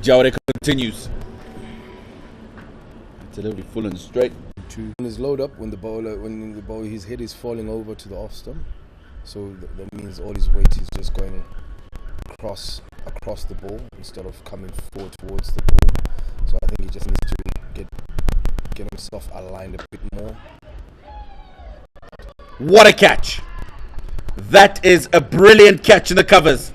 Jaure continues. Delivery full and straight. To his load up when the ball his head is falling over to the off stump, so that means all his weight is just going across the ball instead of coming forward towards the ball. So I think he just needs to get himself aligned a bit more. What a catch! That is a brilliant catch in the covers.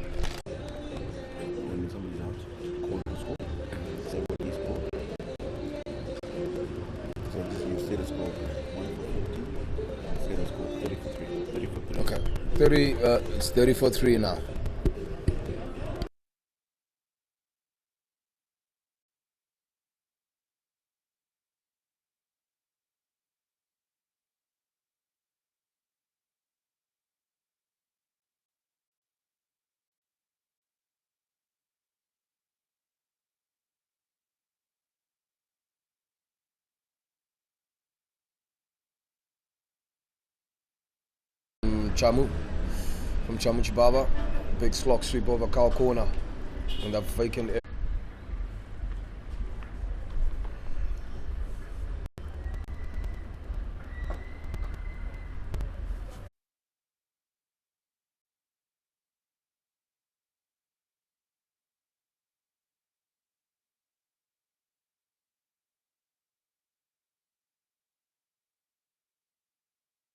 Okay, 30. It's 30-3 now. Chamu from Chamu Chibaba, big slog sweep over Cow Corner in that vacant area.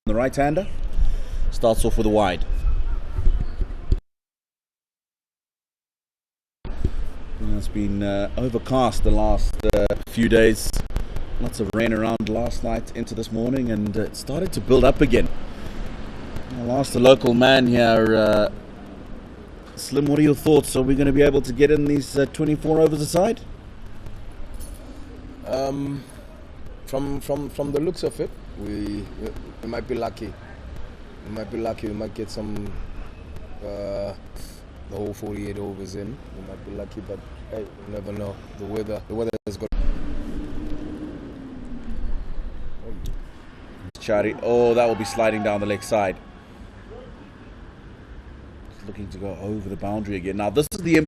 The right-hander starts off with a wide. It's been overcast the last few days. Lots of rain around last night into this morning, and it started to build up again. I'll ask the local man here, Slim, what are your thoughts? Are we going to be able to get in these 24 overs aside? From the looks of it, we might be lucky. We might get some the whole 48 overs in. We might be lucky, but hey, you never know. The weather has got. Chari, oh, that will be sliding down the leg side. He's looking to go over the boundary again. Now this is the.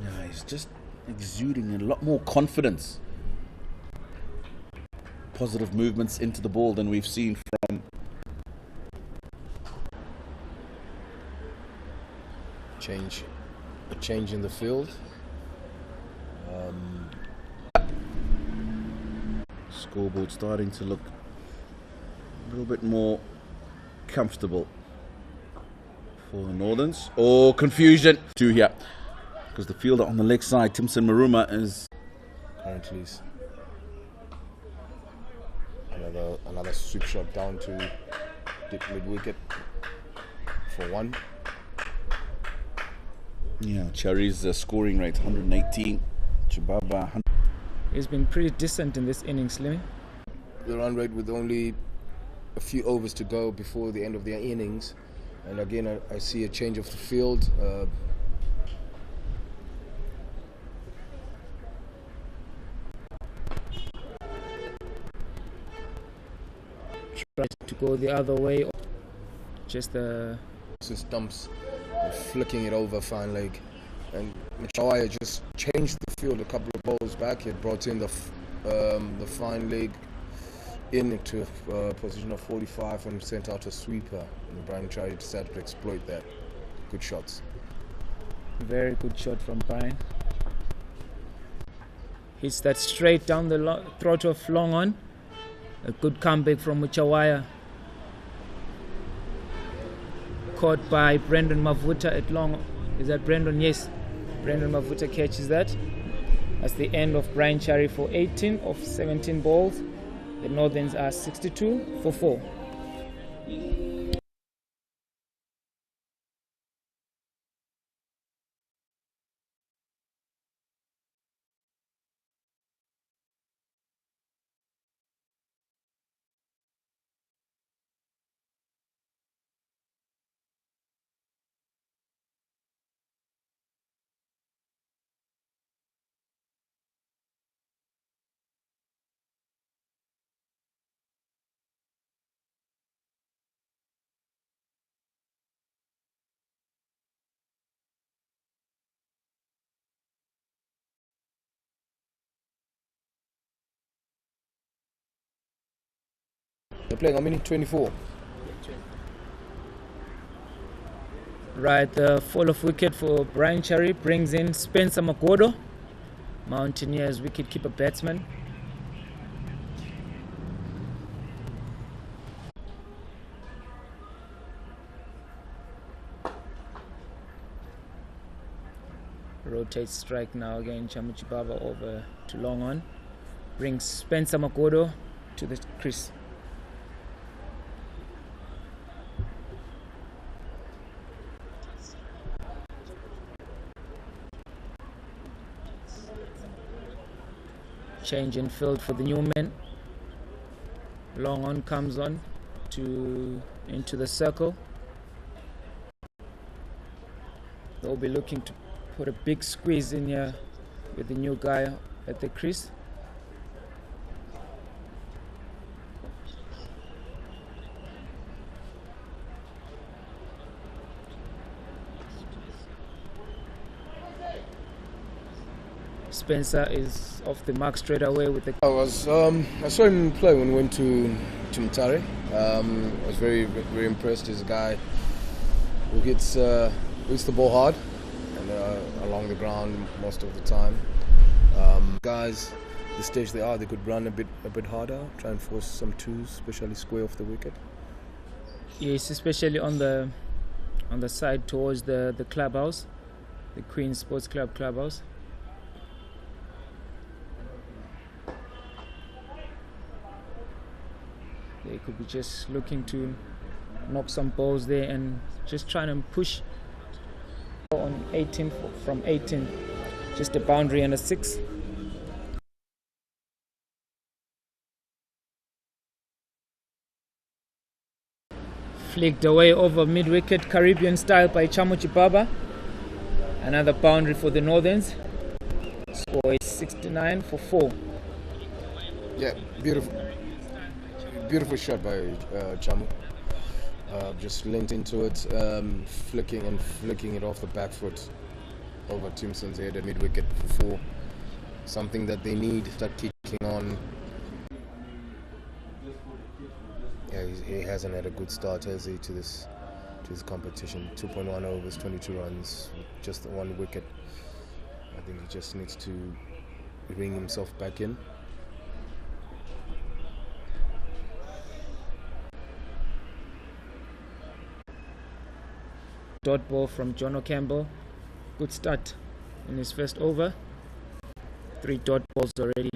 Yeah, he's just exuding a lot more confidence. Positive movements into the ball than we've seen from. A change in the field. Scoreboard starting to look a little bit more comfortable for the Northerns. Oh, confusion. Two here. Because the fielder on the leg side, Timson Maruma, is currently another sweep shot down to deep mid wicket for one. Yeah, Cherry's scoring rate 118. Chibaba. He's been pretty decent in this innings, Slimmy. The run rate with only a few overs to go before the end of their innings, and again I see a change of the field. Tried to go the other way, just stumps, flicking it over fine leg, and Machawaya just changed the field a couple of balls back. He brought in the fine leg into position of 45 and sent out a sweeper, and Brian Chai decided to exploit that. Good shots. Very good shot from Brian. Hits that straight down the throat of long on. A good comeback from Muchawaya. Caught by Brendan Mavuta at long. Is that Brendan? Yes. Brendan Mavuta catches that. That's the end of Brian Chari for 18 of 17 balls. The Northerns are 62 for 4. They're playing how many? 24. Right, the fall of wicket for Brian Cherry brings in Spencer Magodo, Mountaineers wicket-keeper batsman. Rotates strike now again. Chamuchi Baba over to long on. Brings Spencer Magodo to the crease. Change in field for the Newman. Long on comes on into the circle. They'll be looking to put a big squeeze in here with the new guy at the crease. Spencer is off the mark straight away with the. I saw him play when we went to Mutare. I was very, very impressed. He's a guy who hits the ball hard and along the ground most of the time. Guys, the stage they are, they could run a bit harder, try and force some twos, especially square off the wicket. Yes, especially on the side towards the clubhouse, the Queen Sports Club clubhouse. They could be just looking to knock some balls there and just trying to push on 18 from 18. Just a boundary and a 6. Flicked away over mid-wicket, Caribbean style by Chamuchi Baba. Another boundary for the Northerns. Score is 69 for 4. Yeah, beautiful shot by Chamu. Just linked into it, flicking it off the back foot over Timson's head at mid-wicket for 4. Something that they need to start kicking on. Yeah, he hasn't had a good start, has he, to this competition. 2.1 overs, 22 runs, just the 1 wicket. I think he just needs to bring himself back in. Dot ball from John O'Campbell. Good start in his first over. 3 dot balls already.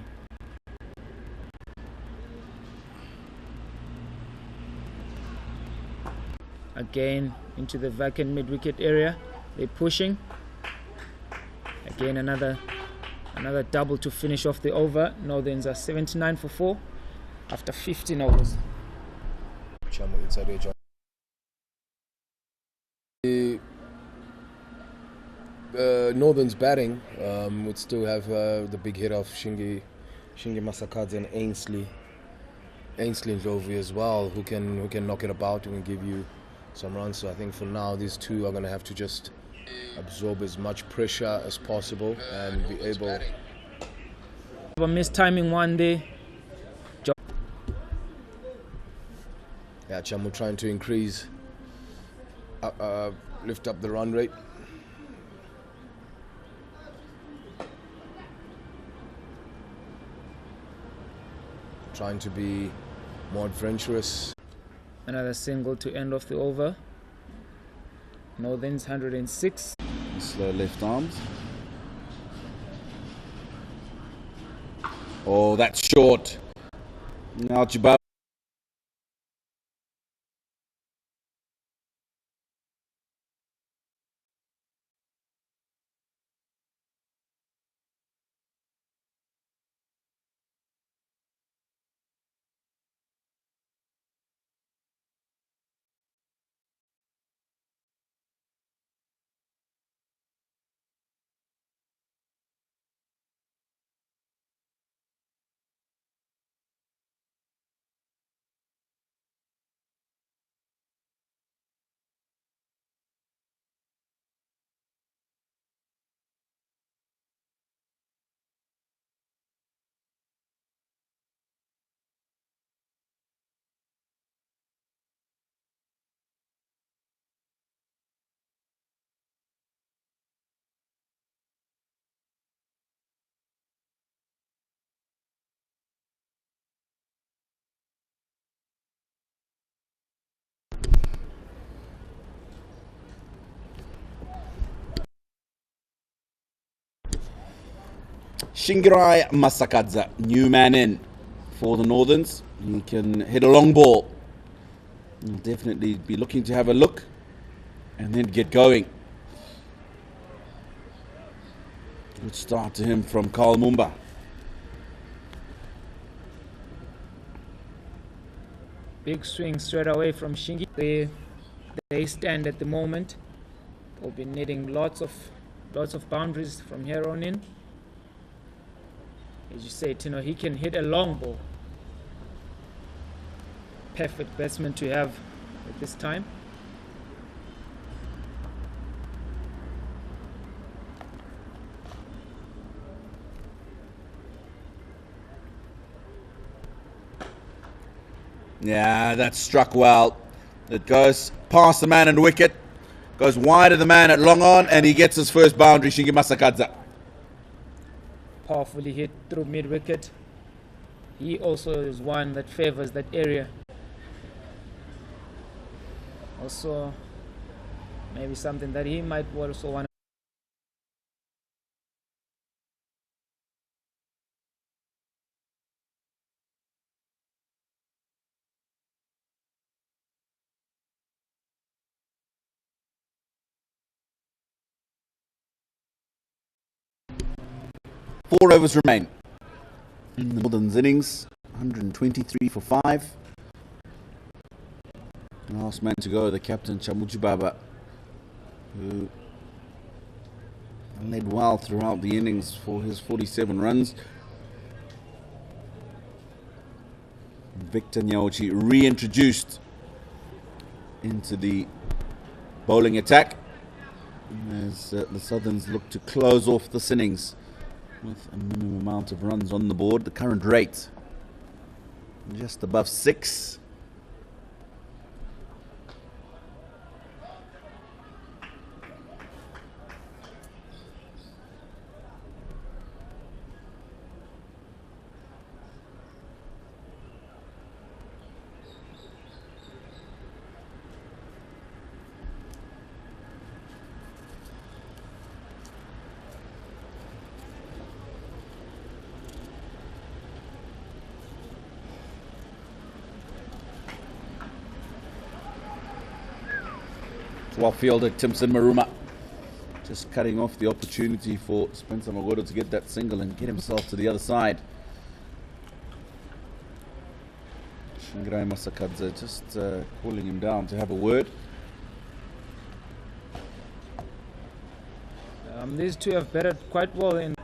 Again into the vacant mid-wicket area. They're pushing. Again another double to finish off the over. Northerns are 79 for 4 after 15 overs. Chamu inside edge. Northern's batting would still have the big hit of Shingi Masakadze and Ainsley Ndlovu as well, who can knock it about and give you some runs. So I think for now these two are going to have to just absorb as much pressure as possible and be able. But mistiming one day. Yeah, Chamu trying to increase, lift up the run rate. Trying to be more adventurous. Another single to end off the over. Northern's 106. Slow left arms. Oh, that's short. Now Jibab. Shingirai Masakadza, new man in for the Northerns. He can hit a long ball. He'll definitely be looking to have a look and then get going. Good start to him from Carl Mumba. Big swing straight away from Shingi. They stand at the moment. They'll be needing lots of boundaries from here on in. As you say, Tino, he can hit a long ball. Perfect batsman to have at this time. Yeah, that's struck well. It goes past the man and wicket. Goes wide of the man at long on, and he gets his first boundary, Shingi Masakadza. Powerfully hit through mid-wicket. He also is one that favors that area. Also, maybe something that he might also want. 4 overs remain in the Northern's innings. 123 for 5. Last man to go, the captain Chamuchi Baba, who led well throughout the innings for his 47 runs. Victor Nyaochi reintroduced into the bowling attack as the Southerns look to close off this innings with a minimum amount of runs on the board. The current rate just above 6. Well fielded, Timson Maruma, just cutting off the opportunity for Spencer Magodo to get that single and get himself to the other side. Shingirai Masakadza just calling him down to have a word. These two have batted quite well in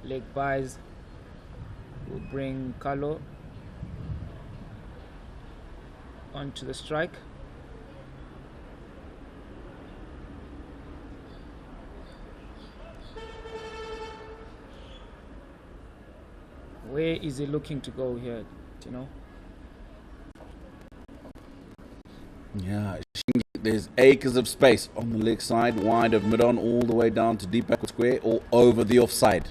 leg byes. Will bring Carlo onto the strike. Where is he looking to go here, do you know? Yeah, there's acres of space on the leg side, wide of mid-on, all the way down to deep backward square or over the offside.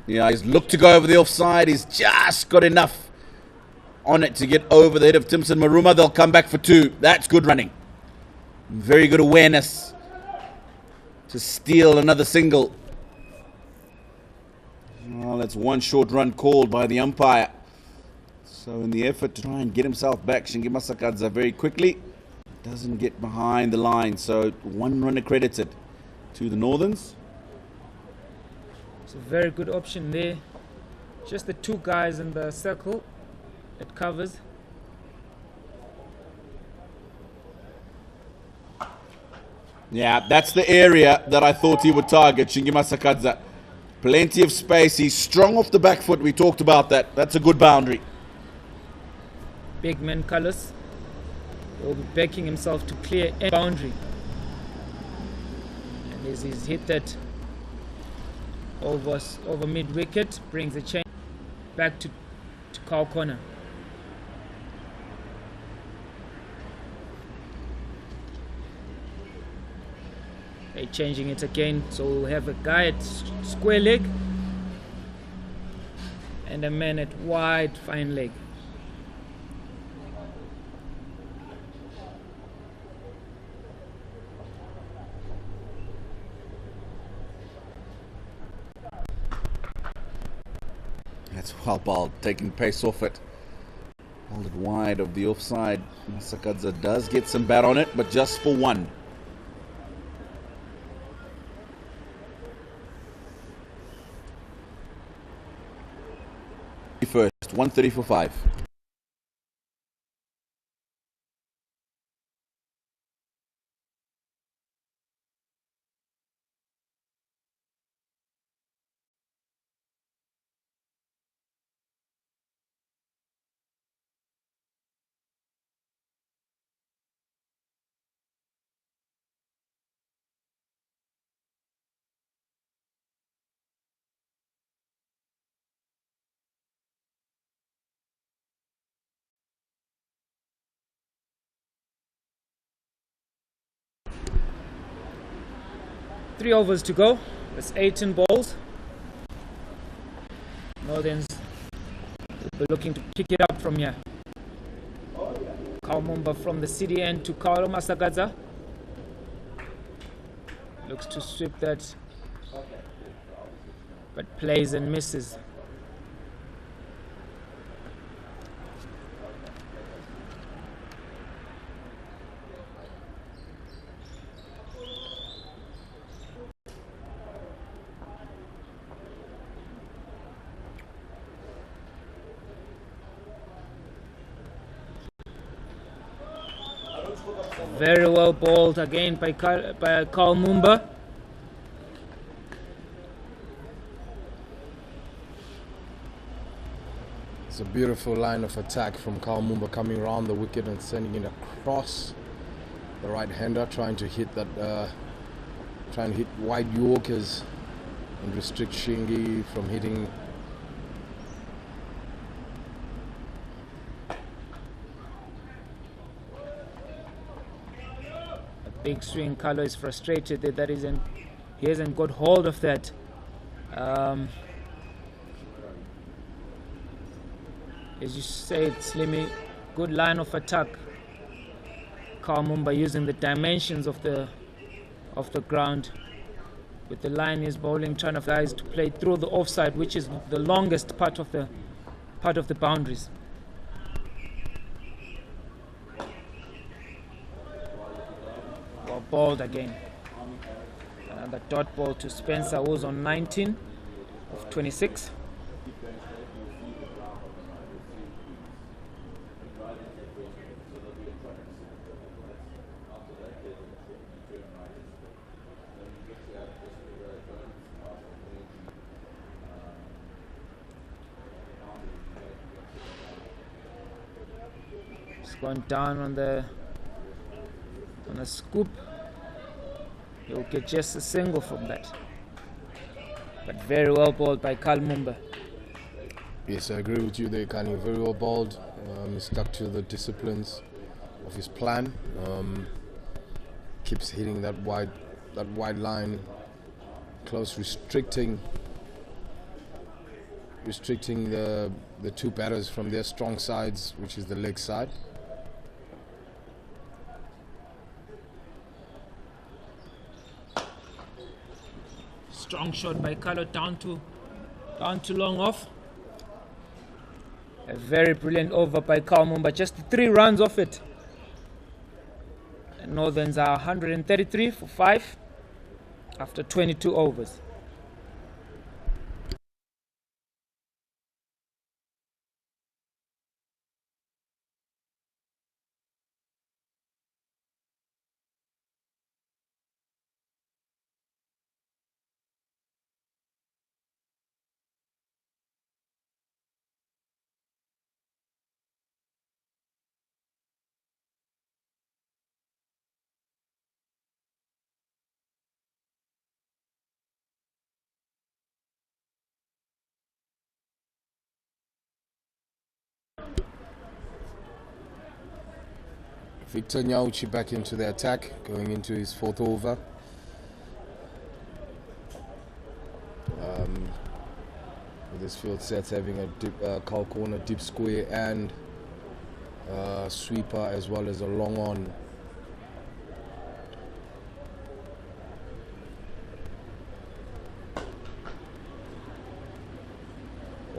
Yeah, he's looked to go over the offside. He's just got enough on it to get over the head of Timson Maruma. They'll come back for 2. That's good running. Very good awareness to steal another single. Well, that's one short run called by the umpire. So in the effort to try and get himself back, Shingi Masakadza very quickly doesn't get behind the line. So 1 run accredited to the Northerns. It's a very good option there. Just the 2 guys in the circle. It covers. Yeah, that's the area that I thought he would target, Shingi Masakadza. Plenty of space. He's strong off the back foot. We talked about that. That's a good boundary. Big man Carlos will be backing himself to clear any boundary. And as he's hit that over mid wicket, brings the chain back to cow corner. They're changing it again, so we'll have a guy at square leg and a man at wide fine leg. That's well ball, taking pace off it. Hold it wide of the offside. Masakadza does get some bat on it, but just for one. First, 130 for 5. Three overs to go. That's 18 balls. Northerns will be looking to pick it up from here. Kalmumba from the city end to Kaulo Masakadza. Looks to sweep that, but plays and misses. Very well bowled again by Kalmumba. It's a beautiful line of attack from Kalmumba, coming around the wicket and sending it across the right-hander, trying to hit wide Yorkers and restrict Shingi from hitting. Big swing. Carlo is frustrated that he hasn't got hold of that. As you said, Slimy, good line of attack. Kalmumba using the dimensions of the ground. With the line is bowling, trying to guys to play through the offside, which is the longest part of the boundaries. Balled again. Another dot ball to Spencer, who's on 19 of 26. It's gone down on a scoop. He'll get just a single from that. But very well bowled by Kalmumba. Yes, I agree with you there, Kani. Very well bowled. He stuck to the disciplines of his plan. Keeps hitting that wide line, close, restricting the two batters from their strong sides, which is the leg side. Strong shot by Carlo down to long off. A very brilliant over by Kalmumba, just 3 runs off it. And Northerns are 133 for 5 after 22 overs. Victor Nyauchi back into the attack, going into his 4th over. With his field sets having a deep, cow corner, deep square and sweeper, as well as a long on.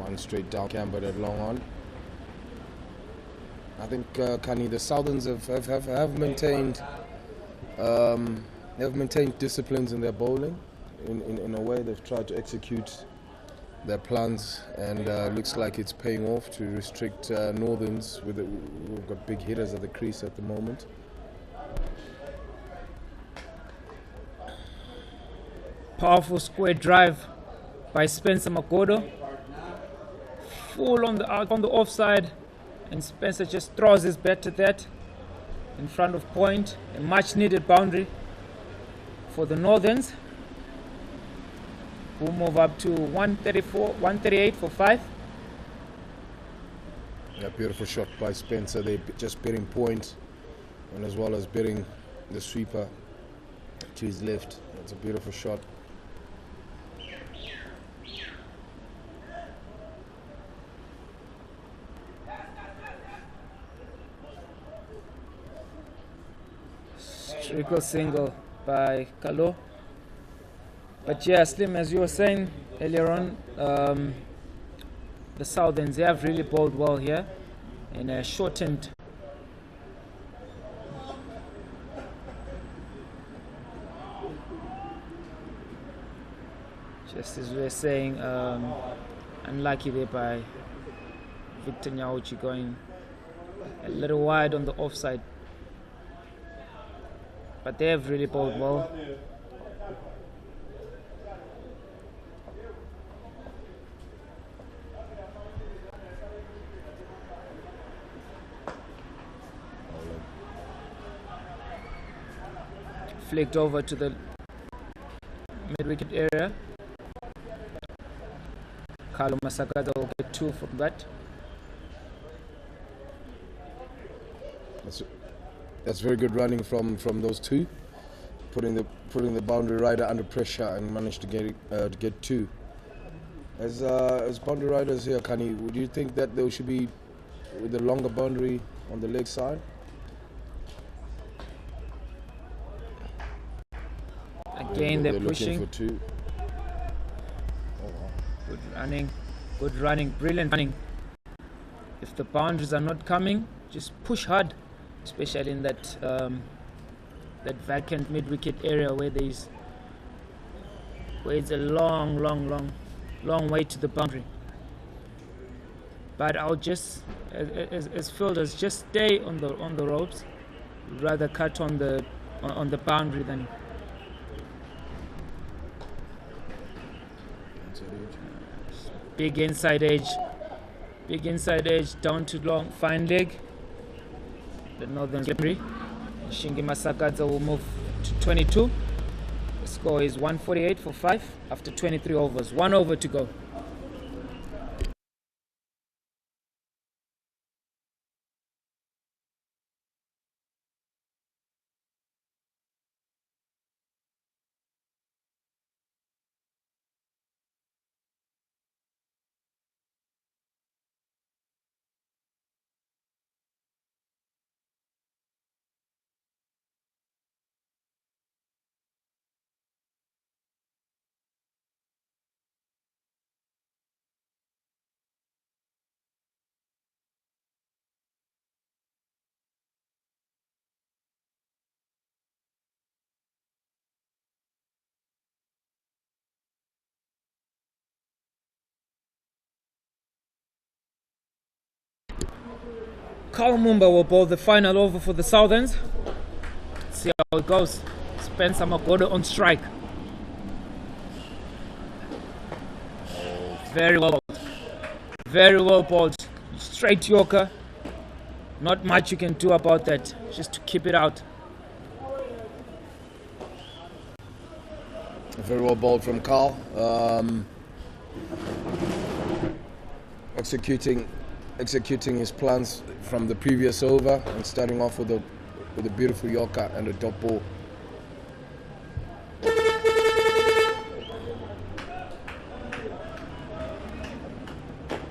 One straight down camber at long on. I think Kani, the Southerns have maintained disciplines in their bowling. In a way, they've tried to execute their plans, and looks like it's paying off to restrict Northerns. We've got big hitters at the crease at the moment. Powerful square drive by Spencer Magodo. Full on the offside, and Spencer just throws his bat to that in front of point. A much needed boundary for the Northerns, who move up to 138 for 5. A beautiful shot by Spencer. They just beating point, and as well as beating the sweeper to his left. That's a beautiful shot. Triple single by Kalo. But yeah, Slim, as you were saying earlier on, the Southerns, they have really bowled well here in a shortened. Just as we were saying, unlucky there by Victor Nyauchi, going a little wide on the offside. But they have really bowled well. Flicked over to the mid-wicket area. Carlo Masakada will get 2 from that. That's very good running from those two, putting the boundary rider under pressure and managed to get 2. As boundary riders here, Kani, would you think that there should be with the longer boundary on the leg side? Again, they're pushing pushing. For 2. Good running, brilliant running. If the boundaries are not coming, just push hard, especially in that that vacant mid-wicket area where it's a long way to the boundary. But I'll just, as fielders, just stay on the ropes, rather cut on the boundary than. Big inside edge, down to long, fine leg. The Northern Gallery. Shingi Masakadza will move to 22. The score is 148 for 5 after 23 overs. 1 over to go. Kalumumba will bowl the final over for the Southerns. See how it goes. Spencer Magodo on strike. Very well bowled. Very well bowled. Straight Yorker. Not much you can do about that. Just to keep it out. Very well bowled from Carl. Executing his plans from the previous over and starting off with a beautiful Yorker and a dot ball.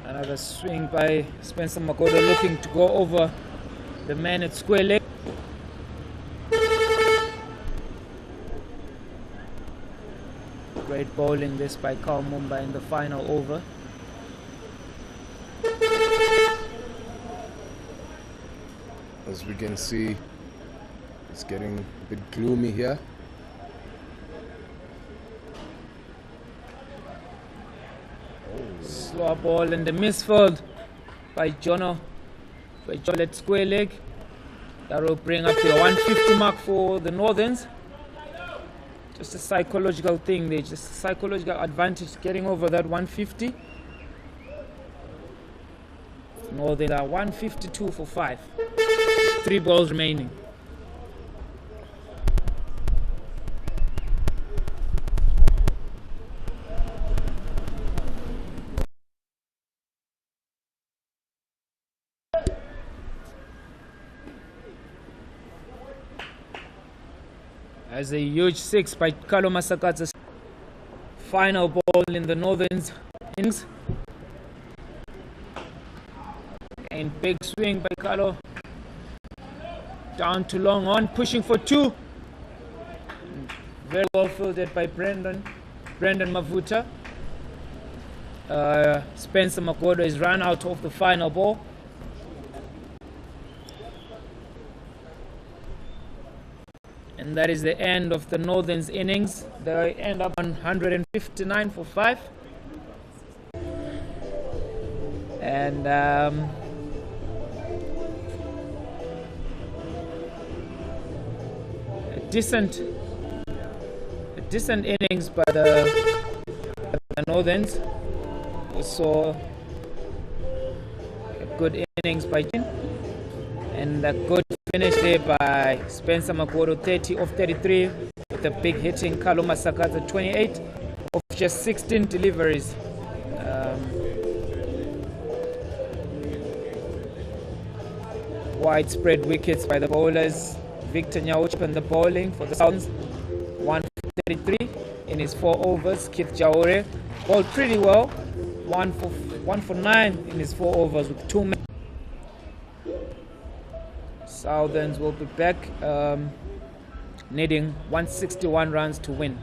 Another swing by Spencer Magodo, looking to go over the man at square leg. Great bowling this by Kalumumba in the final over. As we can see, it's getting a bit gloomy here. Slow ball in the misfield by Jono. By Jolet square leg. That will bring up the 150 mark for the Northerns. Just a psychological thing there, just a psychological advantage getting over that 150. Northern are 152 for 5. 3 balls remaining. As a huge 6 by Carlo Masakatsa's final ball in the Northern's innings. And big swing by Carlo. Down to long on, pushing for 2. Very well fielded by Brendan Mavuta. Spencer Makoto is run out of the final ball. And that is the end of the Northern's innings. They end up on 159 for 5. And a decent innings by the Northerns. We saw a good innings by Jin. And a good finish there by Spencer Makoto, 30 of 33, with a big hitting Carlo Masakatsa, 28 of just 16 deliveries. Widespread wickets by the bowlers. Victor Nyauch on the bowling for the Sounds, 1 for 33 in his 4 overs. Keith Jaure bowled pretty well, 1 for 9 in his 4 overs with 2 men. Southerns will be back, needing 161 runs to win.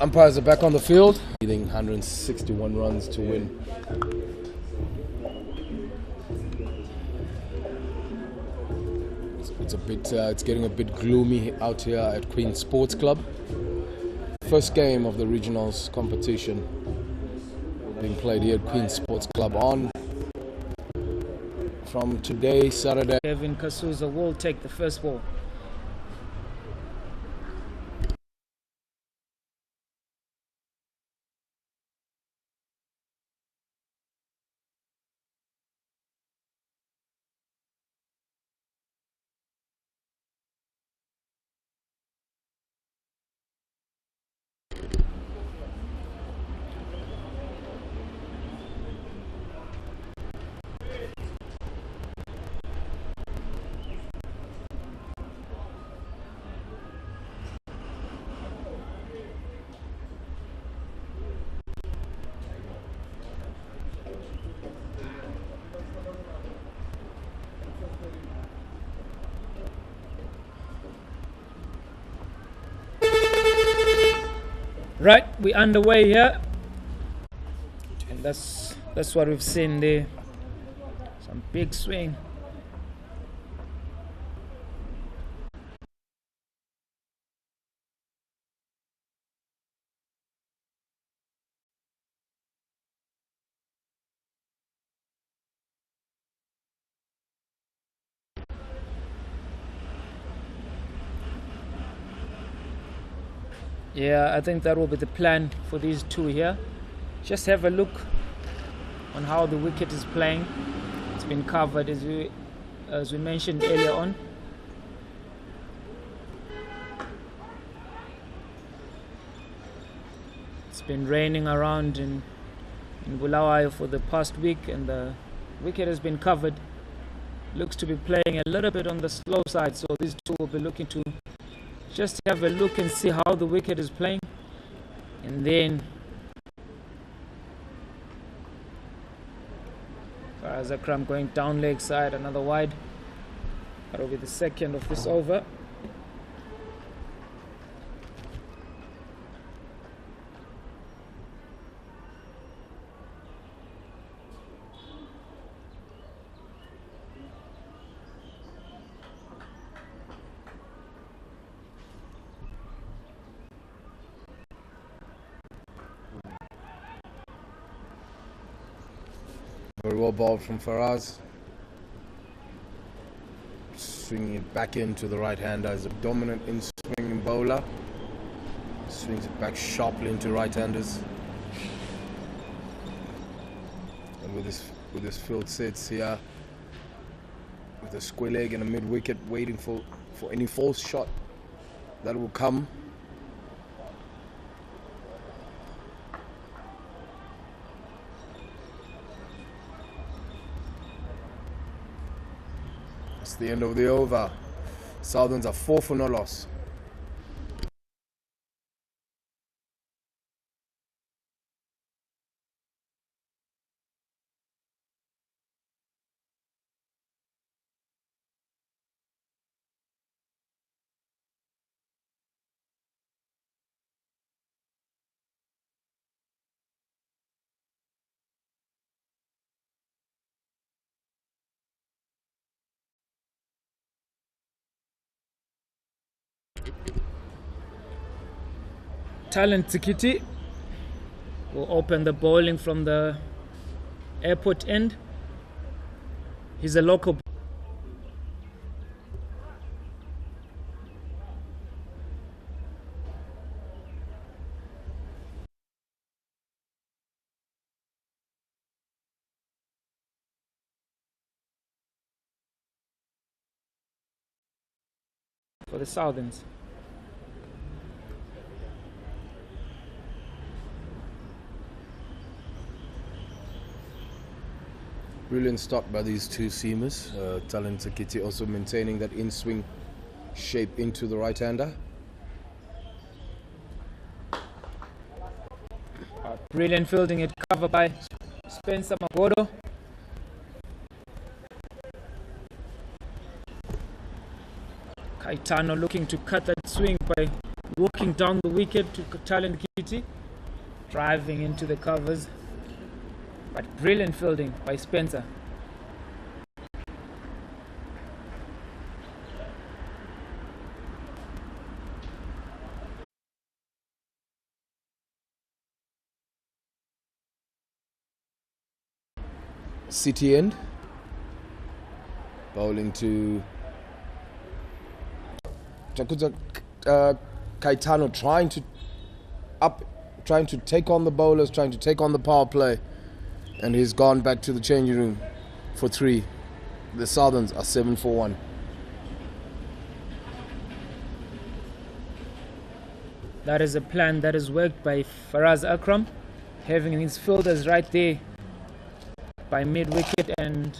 Umpires are back on the field. Needing 161 runs to win. It's getting a bit gloomy out here at Queen Sports Club. First game of the regionals competition being played here at Queen Sports Club on from today, Saturday. Kevin Kasuza will take the first ball. Right, we're underway here, and that's what we've seen there. Some big swing. Yeah, I think that will be the plan for these two here. Just have a look on how the wicket is playing. It's been covered as we mentioned earlier on. It's been raining around in Bulawayo for the past week, and the wicket has been covered. Looks to be playing a little bit on the slow side, so these two will be looking to just have a look and see how the wicket is playing, and then Faraz Akram going down leg side, another wide. That will be the second of this over. Very well balled from Faraz. Swinging it back into the right-hander as a dominant in-swing bowler. Swings it back sharply into right-handers. And with his field sits here, with a square leg and a mid-wicket, waiting for any false shot that will come. It's the end of the over. Southerns are 4 for no loss. Talent Tikiti will open the bowling from the airport end. He's a local. For the Southerns. Brilliant start by these two seamers. Talent Tikiti also maintaining that in-swing shape into the right-hander. Brilliant fielding, it covered by Spencer Magodo. Kaitano looking to cut that swing by walking down the wicket to Talent Kitty, driving into the covers. But brilliant fielding by Spencer. City end. Bowling to Takuza Caetano, trying to take on the bowlers, trying to take on the power play, and he's gone back to the changing room for 3. The Southerns are 7 for 1. That is a plan that is worked by Faraz Akram, having his fielders right there by mid-wicket and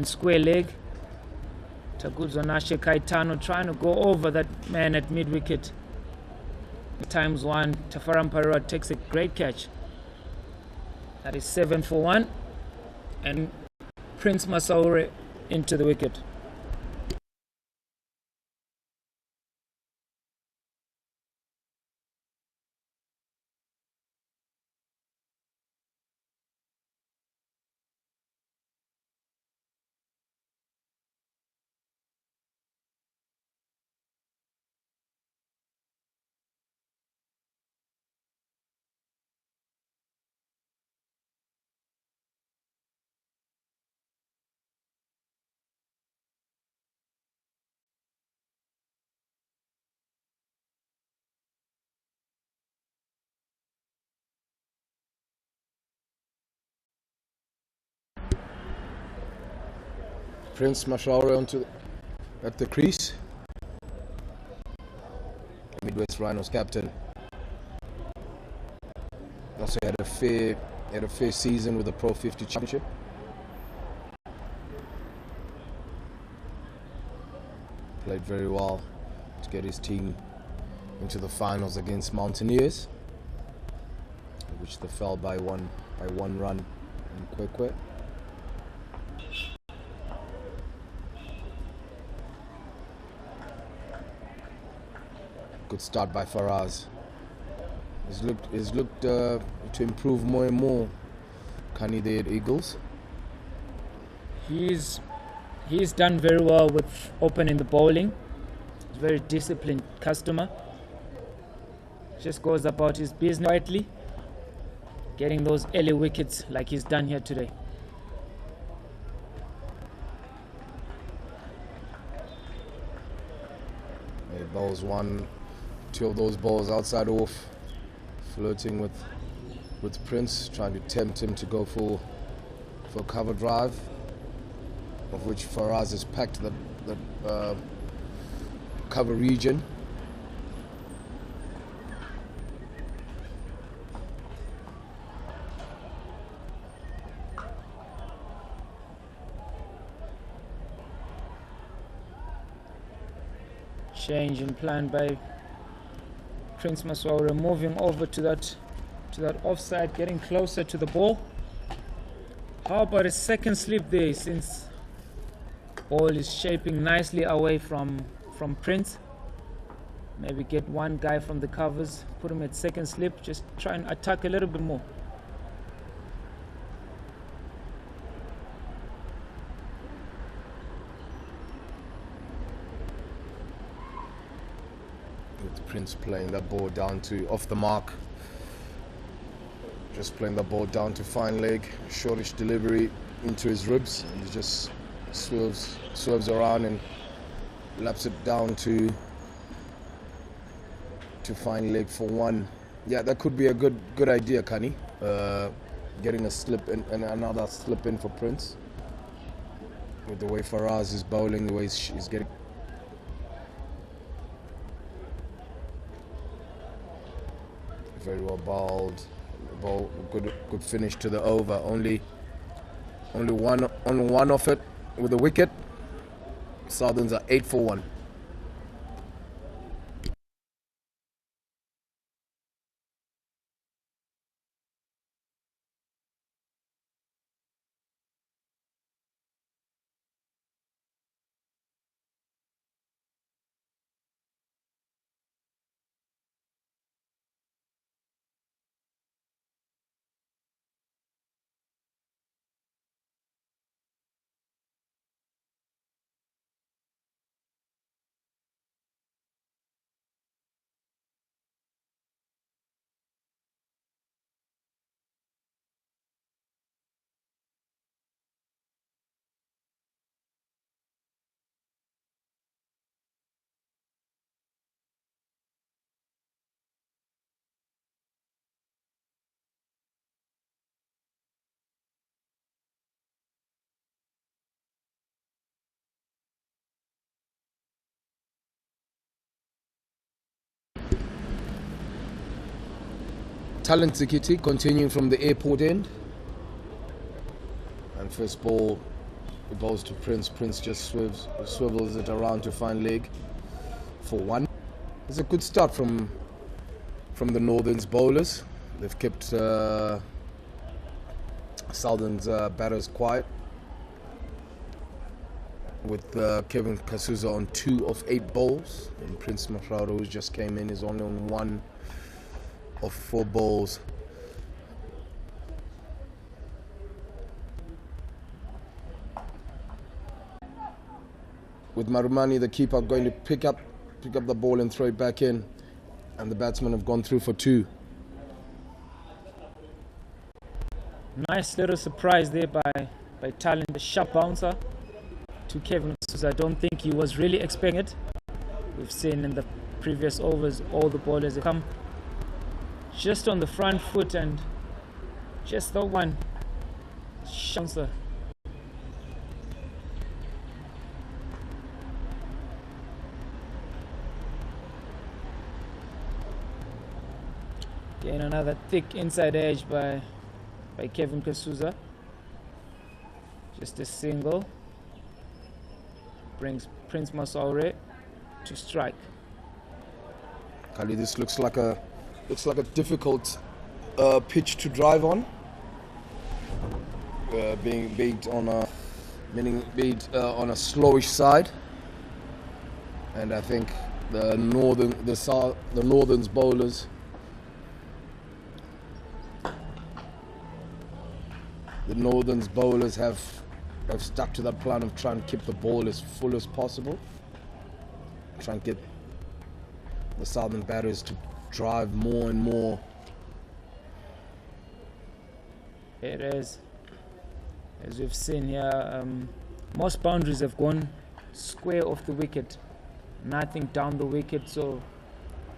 square leg. Taguzo Nashe Caetano trying to go over that man at mid-wicket. Times 1, Tafaram Parua takes a great catch. That is 7 for 1. And Prince Masaure into the wicket. Prince Mashauri at the crease. Midwest Rhinos captain. Also had a fair season with the Pro50 championship. Played very well to get his team into the finals against Mountaineers, which they fell by one run in Kwekwe. Good start by Faraz. He's looked to improve more and more. Kani there at Eagles. He's done very well with opening the bowling. He's a very disciplined customer. Just goes about his business quietly, getting those early wickets like he's done here today. He bowls 2 of those balls outside off, flirting with Prince, trying to tempt him to go for cover drive, of which Faraz has packed the cover region. Change in plan by Prince Maswaura, moving over to that offside, getting closer to the ball. How about a second slip there, since ball is shaping nicely away from Prince? Maybe get one guy from the covers, put him at second slip, just try and attack a little bit more. With Prince playing that ball down to off the mark. Just playing the ball down to fine leg, shortish delivery into his ribs, and he just swerves around and laps it down to fine leg for 1. Yeah, that could be a good idea, Kani. Getting a slip in and another slip in for Prince. With the way Faraz is bowling, the way he's getting. Very well bowled. Good finish to the over. Only one off it with the wicket. Southerns are 8 for 1. Talent Tikiti continuing from the airport end. And first ball, the ball's to Prince. Prince just swivels it around to fine leg for 1. It's a good start from the Northern's bowlers. They've kept Southern's batters quiet, with Kevin Kasuza on 2 of 8 balls, and Prince Mafraudo, who just came in, is only on 1 of 4 balls. With Marumani, the keeper, going to pick up the ball and throw it back in, and the batsmen have gone through for 2. Nice little surprise there by Talent, the sharp bouncer to Kevin Kasuza. I don't think he was really expecting it. We've seen in the previous overs all the bowlers have come just on the front foot, and just the one bouncer. Again, another thick inside edge by Kevin Kasuza. Just a single brings Prince Masaure to strike. Kali, this looks like a difficult pitch to drive on. Being beat on a slowish side, and I think the Northern's bowlers have stuck to that plan of trying to keep the ball as full as possible, try and get the Southern batters to drive more and more. It is, as we've seen here, most boundaries have gone square off the wicket, nothing down the wicket, so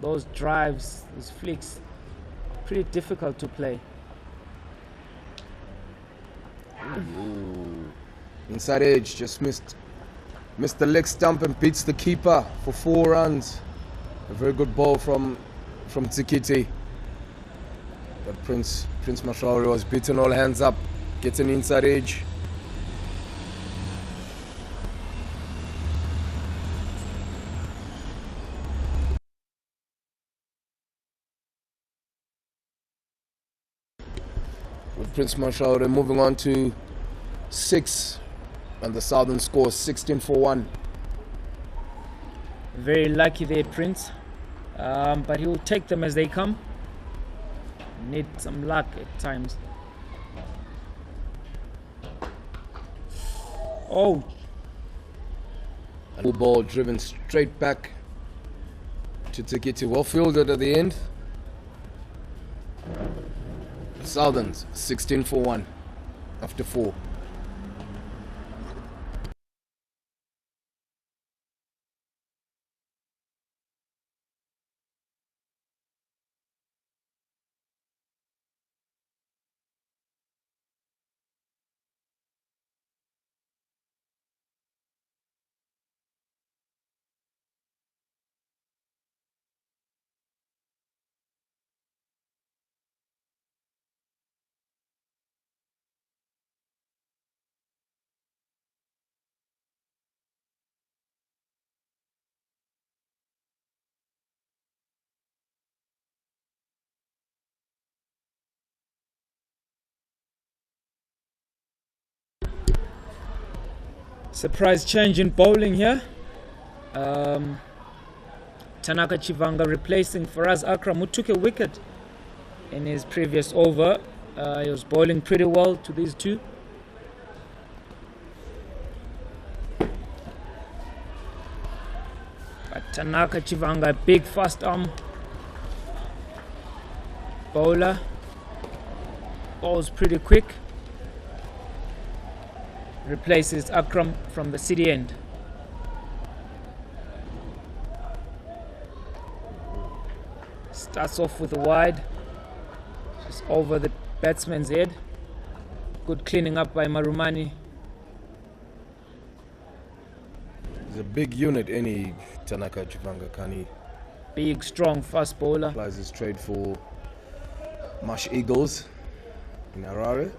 those drives, those flicks, pretty difficult to play. Ooh. Inside edge, just missed the leg stump and beats the keeper for 4 runs. A very good ball from Tikiti. But Prince Mashauri was beaten all hands up, gets an inside edge. With Prince Mashauri moving on to 6, and the Southern score 16 for 1. Very lucky there, Prince, but he will take them as they come. Need some luck at times. Oh, a ball driven straight back to Tikiti, well fielded at the end. Southern's 16 for 1 after 4. surprise change in bowling here. Tanaka Chivanga replacing Faraz Akram, who took a wicket in his previous over. He was bowling pretty well to these two. But Tanaka Chivanga, big fast arm bowler, bowls pretty quick. Replaces Akram from the city end. Starts off with a wide, just over the batsman's head. Good cleaning up by Marumani. He's a big unit, any Tanaka Chivanga, Kani. Big, strong, fast bowler. Applies his trade for Marsh Eagles in Harare.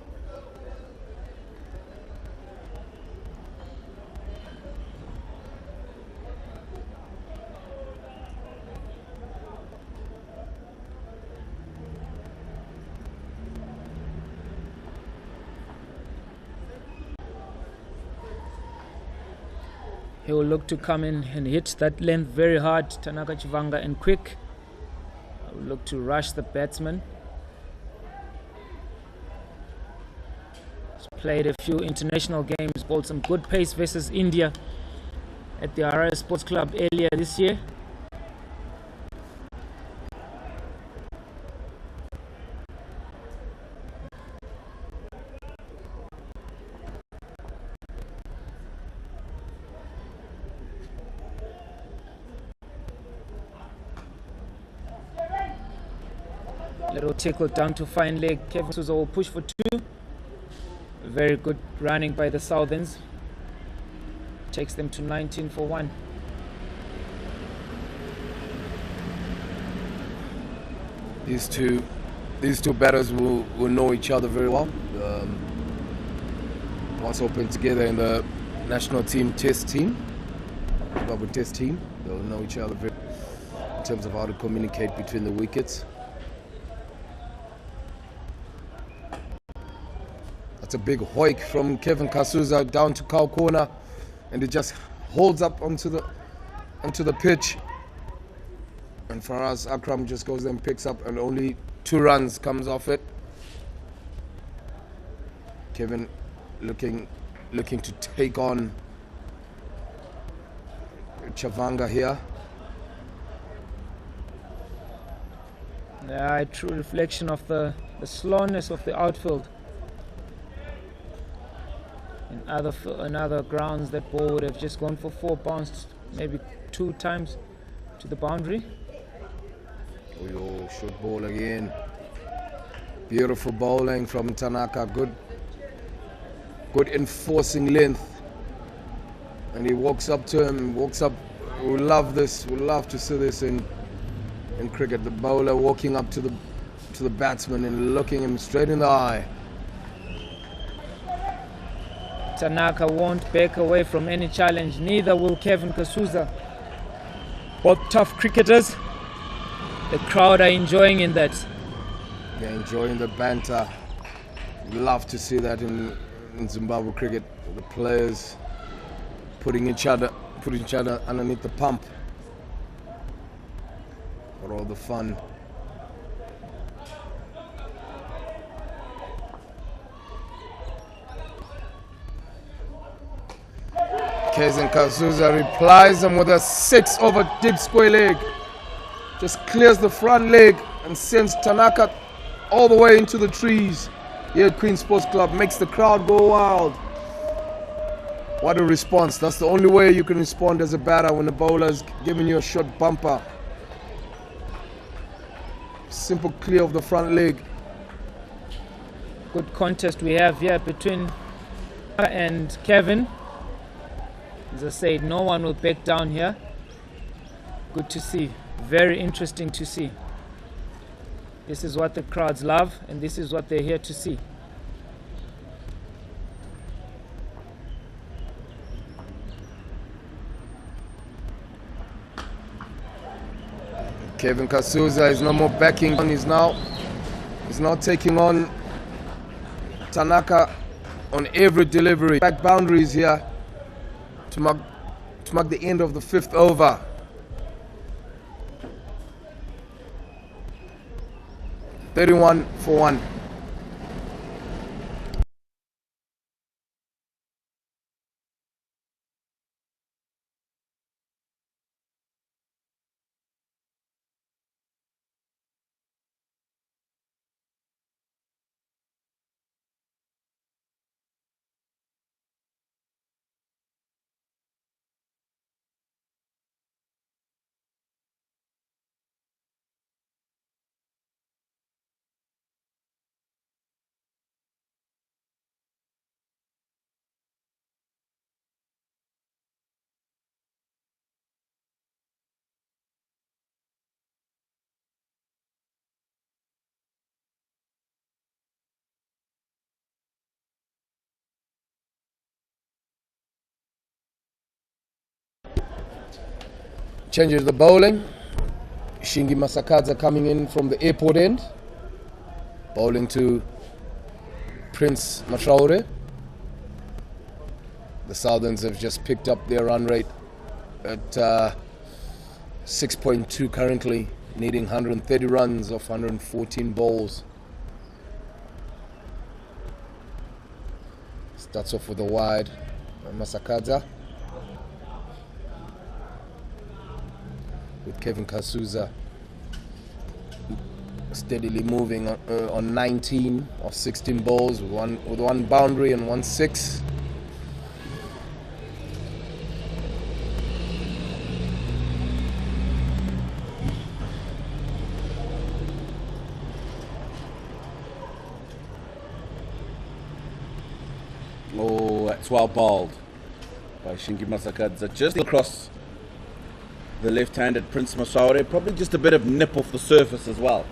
He will look to come in and hit that length very hard, Tanaka Chivanga, and quick. Will look to rush the batsman. He's played a few international games, bowled some good pace versus India at the Harare Sports Club earlier this year. Little tickle down to fine leg. Kevin Souza will push for 2. Very good running by the Southerns. Takes them to 19 for 1. These two batters will know each other very well. Once opened together in the national team test team, Zimbabwe test team, they'll know each other very in terms of how to communicate between the wickets. That's a big hoik from Kevin Kasuza down to cow corner, and it just holds up onto the pitch. And Faraz Akram just goes and picks up, and only 2 runs comes off it. Kevin looking to take on Chavanga here. Yeah, a true reflection of the slowness of the outfield. In other grounds, that ball would have just gone for 4, bounced maybe 2 times to the boundary. Oh, short ball again. Beautiful bowling from Tanaka. Good enforcing length. And he walks up to him. We love this. We love to see this in cricket. The bowler walking up to the batsman and looking him straight in the eye. Tanaka won't back away from any challenge. Neither will Kevin Kasuza. Both tough cricketers. The crowd are enjoying in that. They're enjoying the banter. Love to see that in Zimbabwe cricket. The players putting each other underneath the pump for all the fun. Kevin Kasuza replies them with a 6 over deep square leg. Just clears the front leg and sends Tanaka all the way into the trees here at Queen Sports Club. Makes the crowd go wild. What a response. That's the only way you can respond as a batter when the bowler's giving you a short bumper. Simple clear of the front leg. Good contest we have here between and Kevin. As I said, no one will back down here. Good to see. Very interesting to see. This is what the crowds love, and this is what they're here to see. Kevin Kasuza is no more backing on. He's now taking on Tanaka on every delivery. Back boundaries here to mark the end of the 5th over. 31 for 1. Changes the bowling. Shingi Masakadza coming in from the airport end. Bowling to Prince Mashaure. The Southerns have just picked up their run rate at 6.2 currently, needing 130 runs off 114 balls. Starts off with a wide Masakadza with Kevin Kasuza steadily moving on 19 of 16 balls with one boundary and 1 6. Oh, that's well bowled by Shingi Masakadza. Just across the left-handed Prince Mashaure. Probably just a bit of nip off the surface as well.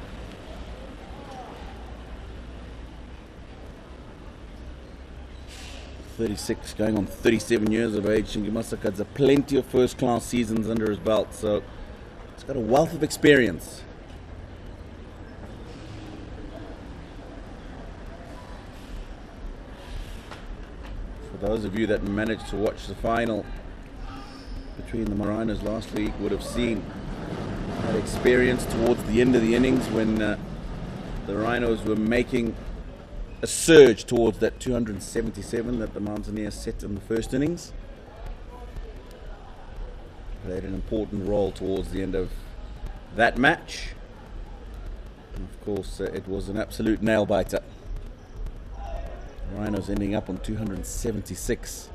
.36, going on 37 years of age. Shingi Masakadza, plenty of first-class seasons under his belt, so he's got a wealth of experience. For those of you that managed to watch the final between the Rhinos last week would have seen that experience towards the end of the innings when the Rhinos were making a surge towards that 277 that the Mountaineers set in the first innings. Played an important role towards the end of that match. And of course, it was an absolute nail-biter. Rhinos ending up on 276,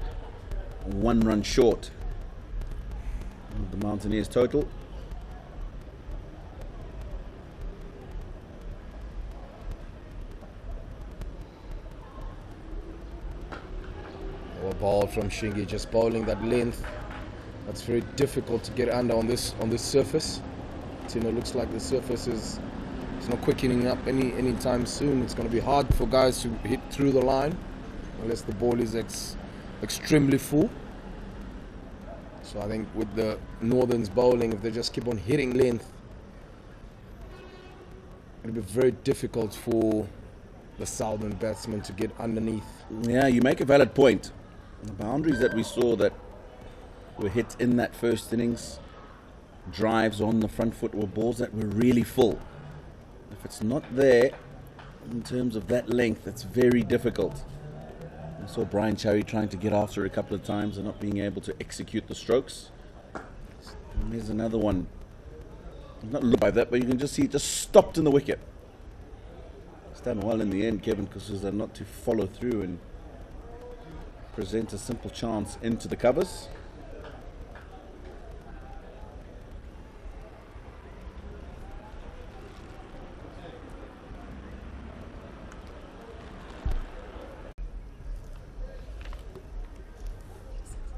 1 run short of the Mountaineers total. Ball from Shingi, just bowling that length. That's very difficult to get under on this surface. You know, looks like the surface is not quickening up anytime soon. It's going to be hard for guys to hit through the line unless the ball is extremely full. So I think with the Northerns bowling, if they just keep on hitting length, it'll be very difficult for the Southern batsmen to get underneath. Yeah, you make a valid point. The boundaries that we saw that were hit in that first innings, drives on the front foot, were balls that were really full. If it's not there in terms of that length, it's very difficult. I saw Brian Cherry trying to get after it a couple of times and not being able to execute the strokes. And there's another one. Not looked by that, but you can just see it just stopped in the wicket. It's done well in the end, Kevin Kasuza, not to follow through and present a simple chance into the covers.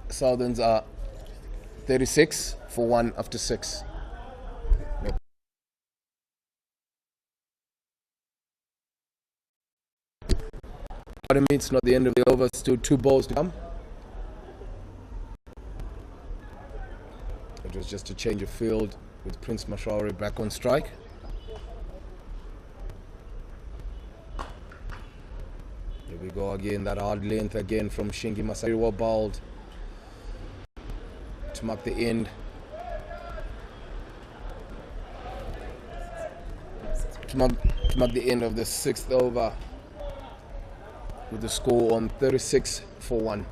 Southerns are 36 for 1 after 6. Pardon me, it's not the end of the over, still 2 balls to come. It was just a change of field with Prince Mashaure back on strike. Here we go again, that hard length again from Shingi Masari, well bowled to mark the end. To mark the end of the 6th over with the score on 36 for 1.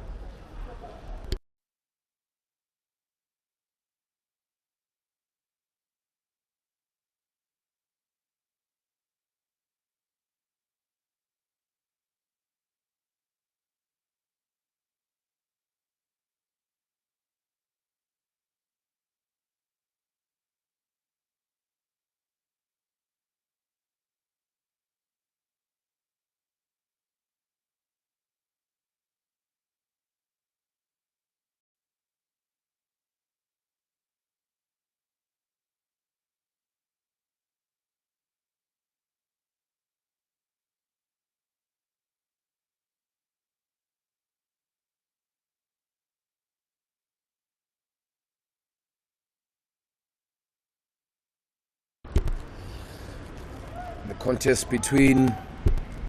The contest between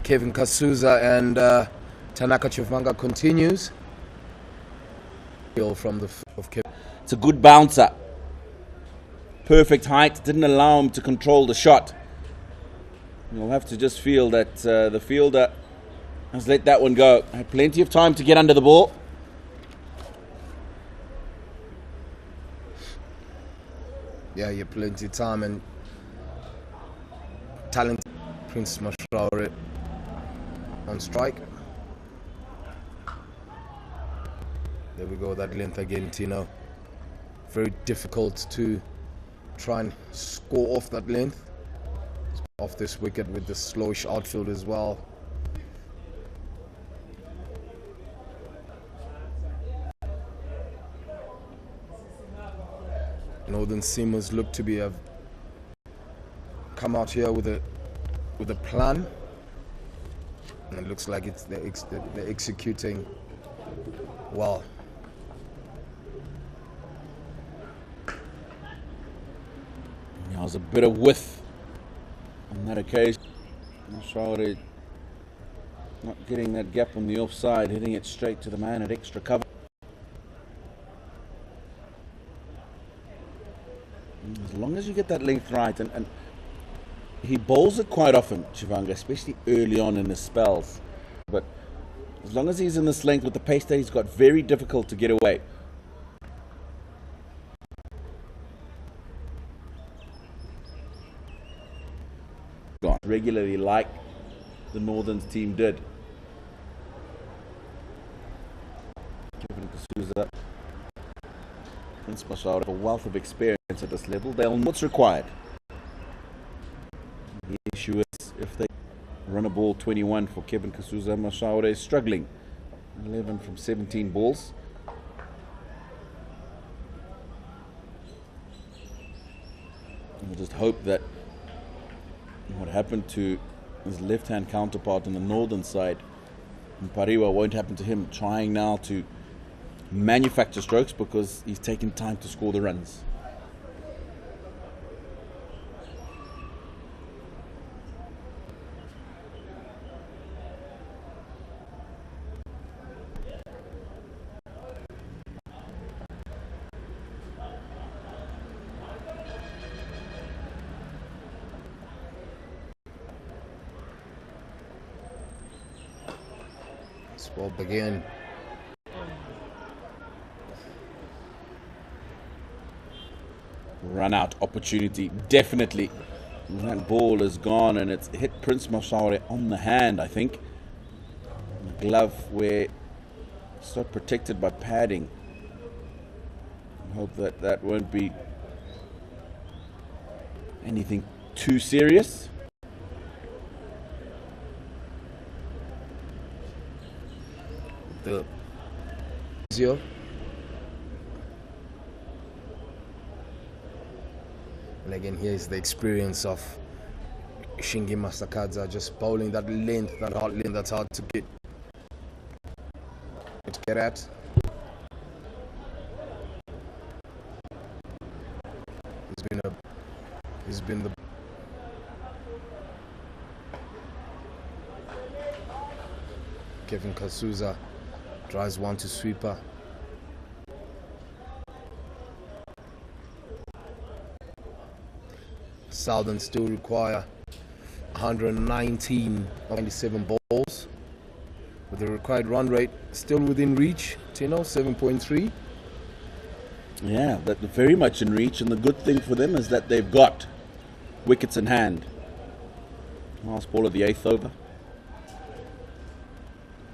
Kevin Kasuza and Tanaka Chivanga continues. From of Kevin. It's a good bouncer. Perfect height. Didn't allow him to control the shot. You'll have to just feel that the fielder has let that one go. Had plenty of time to get under the ball. Yeah, you have plenty of time and talent. Prince Mashaure on strike. There we go, that length again, Tino. Very difficult to try and score off that length. Off this wicket with the slowish outfield as well. Northern Seamers look to have come out here with a plan, and it looks like they're executing well. There was a bit of width on that occasion. Mashaure not getting that gap on the offside, hitting it straight to the man at extra cover. As long as you get that length right, and he bowls it quite often, Chivanga, especially early on in his spells. But as long as he's in this length with the pace that he's got, very difficult to get away. Regularly, like the Northerns team did. Kevin Kasuza, Prince Mashaure have a wealth of experience at this level. They'll know what's required. The issue is if they run a ball 21 for Kevin Kasuza, Mashaure is struggling. 11 from 17 balls. We'll just hope that what happened to his left-hand counterpart on the northern side, Mpariwa, won't happen to him, trying now to manufacture strokes because he's taken time to score the runs. Well, begin. Run out opportunity, definitely. That ball is gone and it's hit Prince Mashaure on the hand, I think. The glove where it's not protected by padding. I hope that that won't be anything too serious. The Zio. And again, here is the experience of Shingi Masakadza just bowling that length, that hard length that's hard to get at. He's been the Kevin Kasuza drives one to sweeper. Southern still require 119 of 97 balls, with the required run rate still within reach. Tino, 7.3. Yeah, that's very much in reach, and the good thing for them is that they've got wickets in hand. Last ball of the 8th over.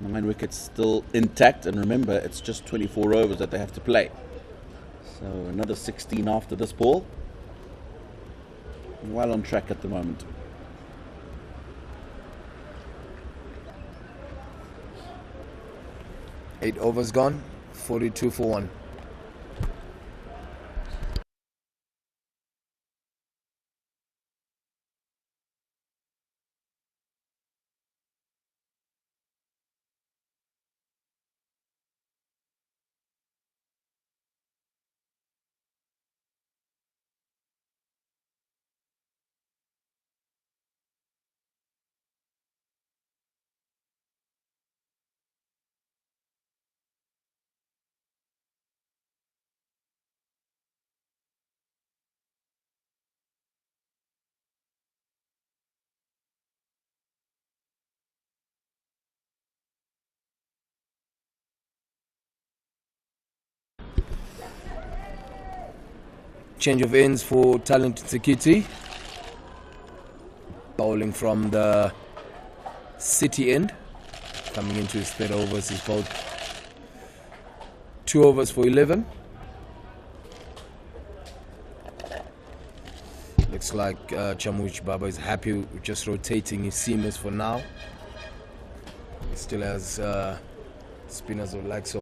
9 wickets still intact, and remember, it's just 24 overs that they have to play. So another 16 after this ball. Well on track at the moment. 8 overs gone, 42 for 1. Change of ends for Talented Sekiti. Bowling from the City end. Coming into his third overs. He's bowled 2 overs for 11. Looks like Chamuch Baba is happy with just rotating his seamers for now. He still has spinners of like so.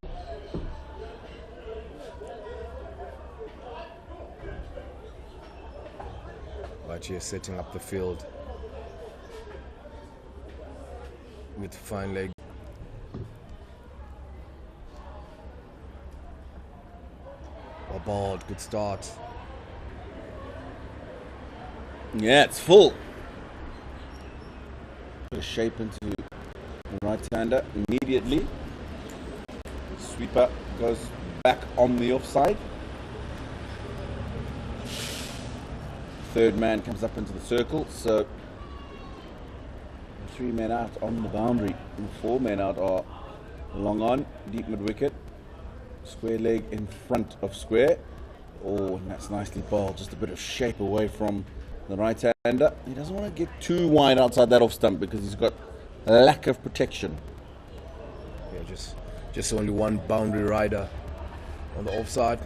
But here setting up the field with fine leg. Well balled, good start. Yeah, it's full. Put a shape into the right-hander immediately. Sweeper goes back on the offside. Third man comes up into the circle, so 3 men out on the boundary and 4 men out are long on, deep mid-wicket. Square leg in front of square. Oh, and that's nicely bowled. Just a bit of shape away from the right-hander. He doesn't want to get too wide outside that off stump because he's got a lack of protection. Yeah, just only one boundary rider on the offside.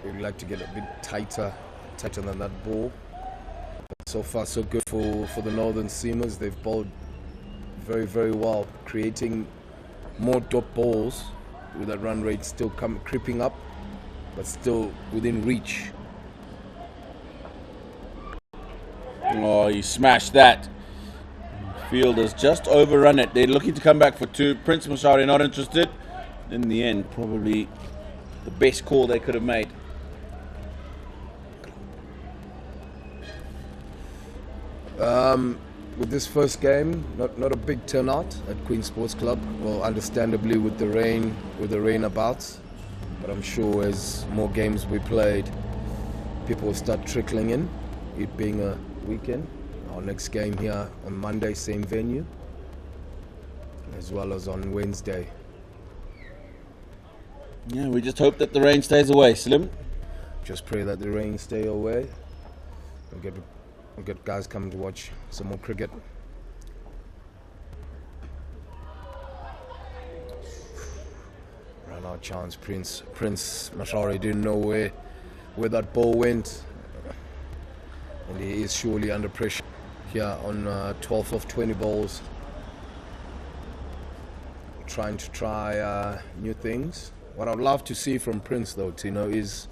We'd like to get a bit tighter than that ball. But so far, so good for the Northern Seamers. They've bowled very, very well, creating more dot balls with that run rate still creeping up, but still within reach. Oh, he smashed that. Fielders just overrun it. They're looking to come back for 2. Prince Mashari not interested. In the end, probably the best call they could have made. With this first game, not a big turnout at Queen Sports Club. Well, understandably with the rain about, but I'm sure as more games we played, people will start trickling in. It being a weekend, our next game here on Monday, same venue, as well as on Wednesday. Yeah, we just hope that the rain stays away, Slim. Just pray that the rain stay away. We'll get guys coming to watch some more cricket. Ran out chance. Prince Mashari didn't know where that ball went, and he is surely under pressure here on 12 of 20 balls. Trying to try new things. What I'd love to see from Prince, though, Tino, is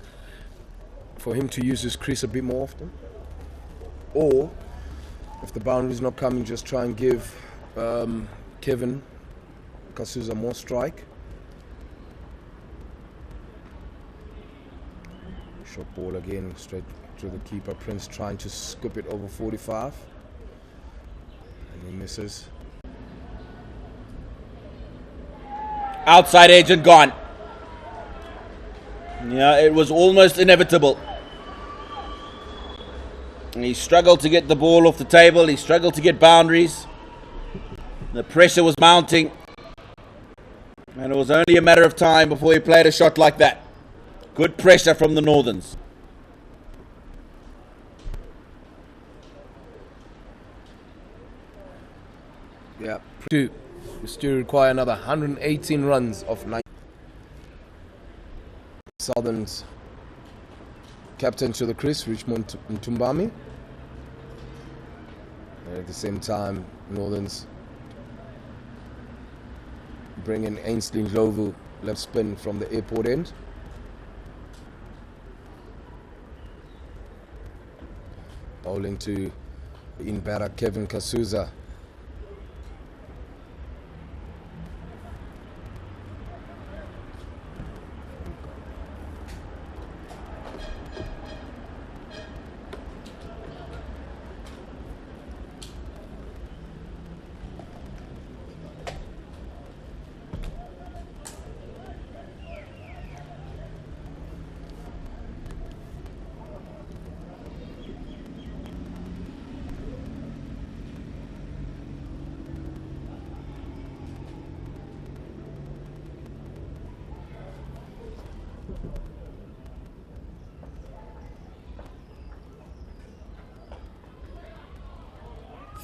for him to use his crease a bit more often. Or, if the boundary's not coming, just try and give Kevin Kasuza more strike. Short ball again, straight to the keeper. Prince trying to scoop it over 45. And he misses. Outside edge and gone. Yeah, it was almost inevitable. He struggled to get the ball off the table. He struggled to get boundaries. The pressure was mounting. And it was only a matter of time before he played a shot like that. Good pressure from the Northerns. Yeah, we still require another 118 runs of 9. Southern's captain to the crease, Richmond Mtumbami. And at the same time, Northerns bring in Ainsley Ndlovu, left spin from the airport end. Bowling to in-batter Kevin Kasuza.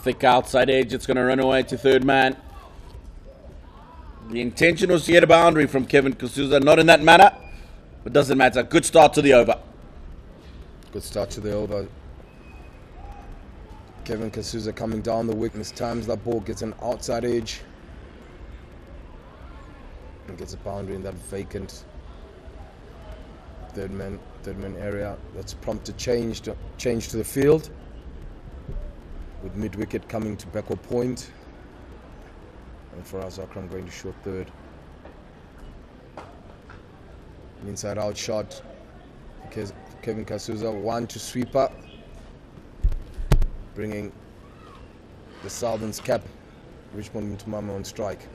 Thick outside edge. It's going to run away to third man. The intention was to get a boundary from Kevin Kasuza. Not in that manner. But doesn't matter. Good start to the over. Good start to the over. Kevin Kasuza coming down the weakness times that ball, gets an outside edge and gets a boundary in that vacant third man area. That's prompted change to the field, with mid wicket coming to backward point, and for us, Akram going to short third. An inside out shot. Kevin Kasuza, one to sweeper, bringing the Southern's cap, Richmond Ntumama, on strike.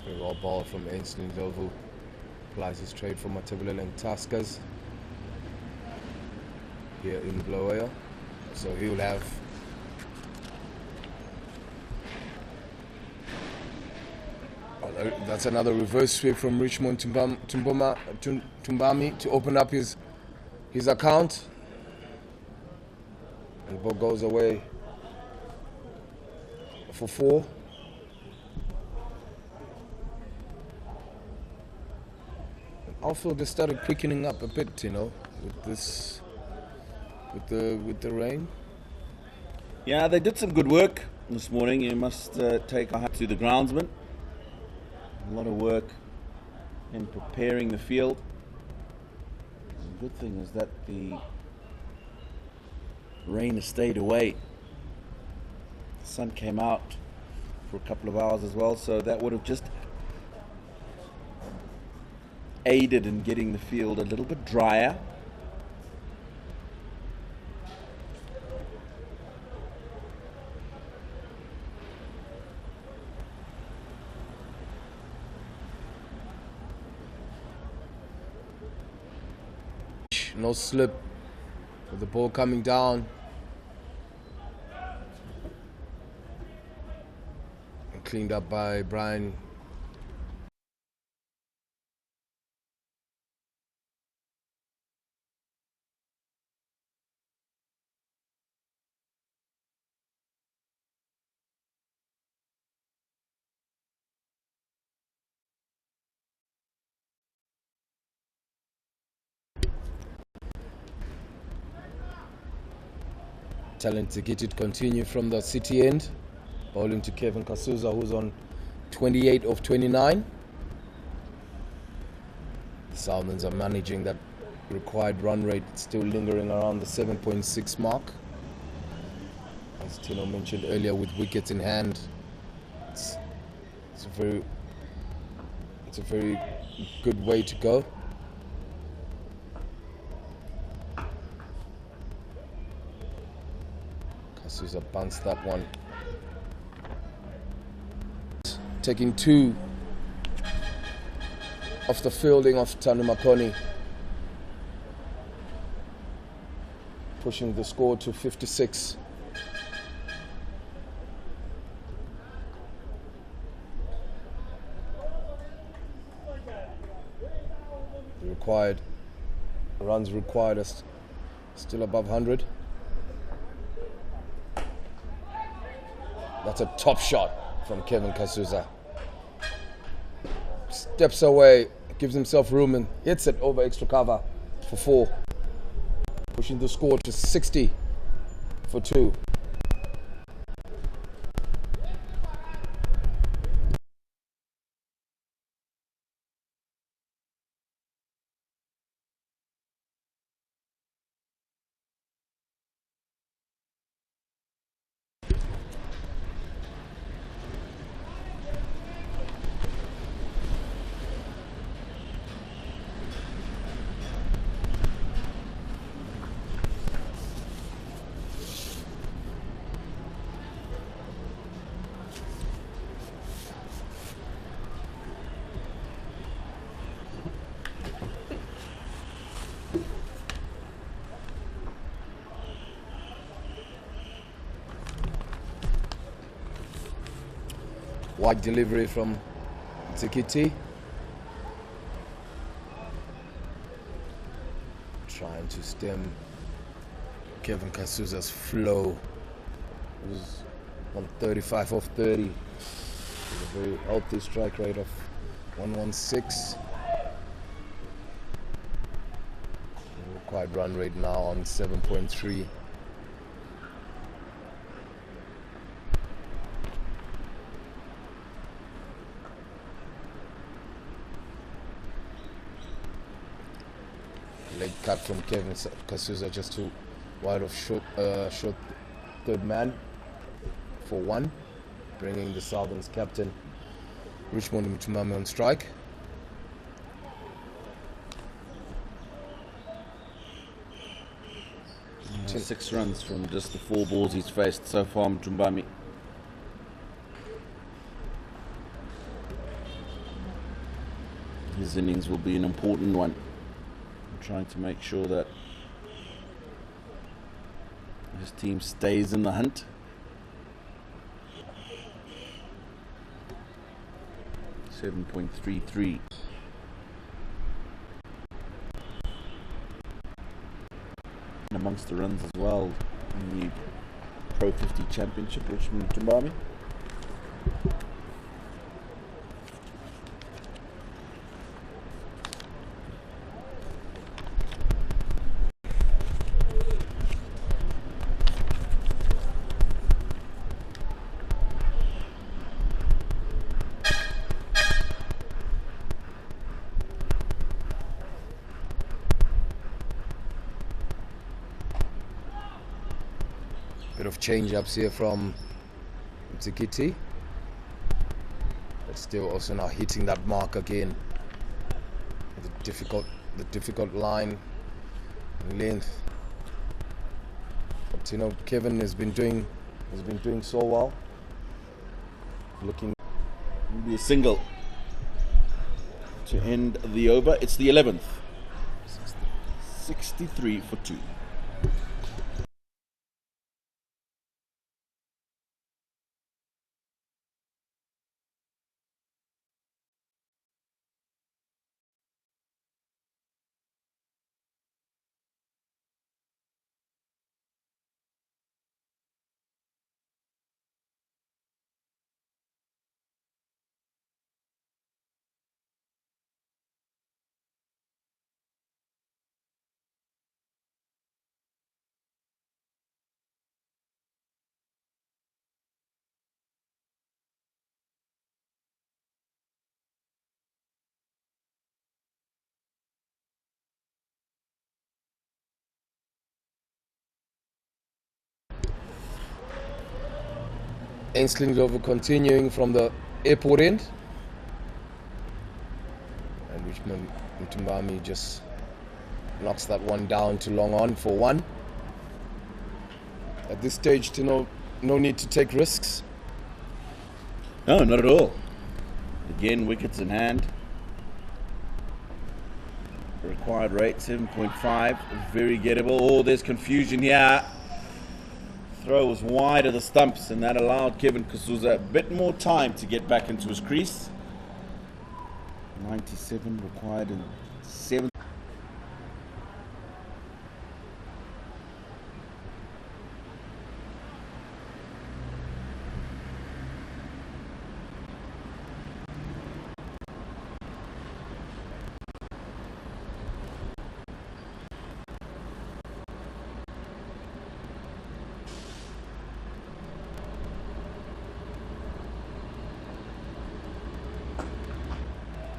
Very well ball from Ainsley Ndlovu. Applies his trade for Matebulele and Tuskers here in Blower. So he'll have that's another reverse sweep from Richmond Tumbami to open up his account. And the ball goes away for 4. Outfield has started quickening up a bit, with this, with the rain. Yeah, they did some good work this morning. You must take a hat to the groundsman. A lot of work in preparing the field. The good thing is that the rain has stayed away. The sun came out for a couple of hours as well, so that would have just aided in getting the field a little bit drier. No slip with the ball coming down. And cleaned up by Brian. Talent to get it continue from the City end. Bowling to Kevin Kasuza, who's on 28 of 29. The Southerns are managing that required run rate, still lingering around the 7.6 mark. As Tino mentioned earlier, with wickets in hand, it's a very good way to go. Kasuza bounced that one. Taking 2 off the fielding of Tanu Makoni. Pushing the score to 56. The runs required are still above 100. That's a top shot from Kevin Kasuza. Steps away, gives himself room and hits it over extra cover for 4. Pushing the score to 60 for 2. Wide delivery from Tikiti. Trying to stem Kevin Kasuza's flow. It was 135 off 30. With a very healthy strike rate of 116. Required run rate now on 7.3. Leg cut from Kevin Kasuza just to wide of short third man for 1, bringing the Southern's captain Richmond Mutumami on strike. Yeah, 6 runs from just the 4 balls he's faced so far, Mutumbami. His innings will be an important one. Trying to make sure that his team stays in the hunt. .33. And amongst the runs as well in the Pro 50 Championship, Richmond Tumbami. Bit of change-ups here from Tikiti, but still also now hitting that mark again. The difficult line and length. But you know, Kevin has been doing so well. Looking Be a single to end the over. It's the 11th. 63 for 2. Ainsling over continuing from the airport end, and Richmond Mutumbami just knocks that one down to long on for 1. At this stage, no need to take risks. No, not at all. Again, wickets in hand. Required rate 7.5. Very gettable. Oh, there's confusion here. Throw was wide of the stumps, and that allowed Kevin Kasuza a bit more time to get back into his crease. 97 required in 7.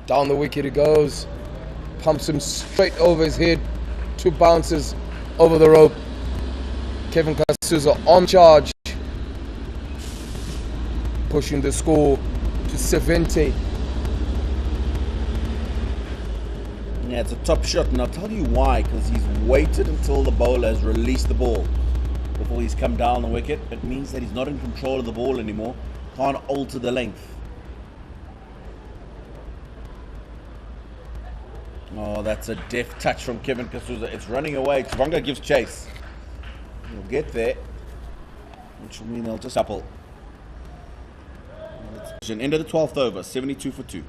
Down the wicket he goes, pumps him straight over his head, 2 bounces over the rope. Kevin Kasuza on charge, pushing the score to 70. Yeah, it's a top shot, and I'll tell you why, because he's waited until the bowler has released the ball before he's come down the wicket. It means that he's not in control of the ball anymore, can't alter the length. Oh, that's a deft touch from Kevin Kasuza. It's running away. Tavanga gives chase. He'll get there, which will mean they'll just couple. It's decision. End of the 12th over, 72 for 2.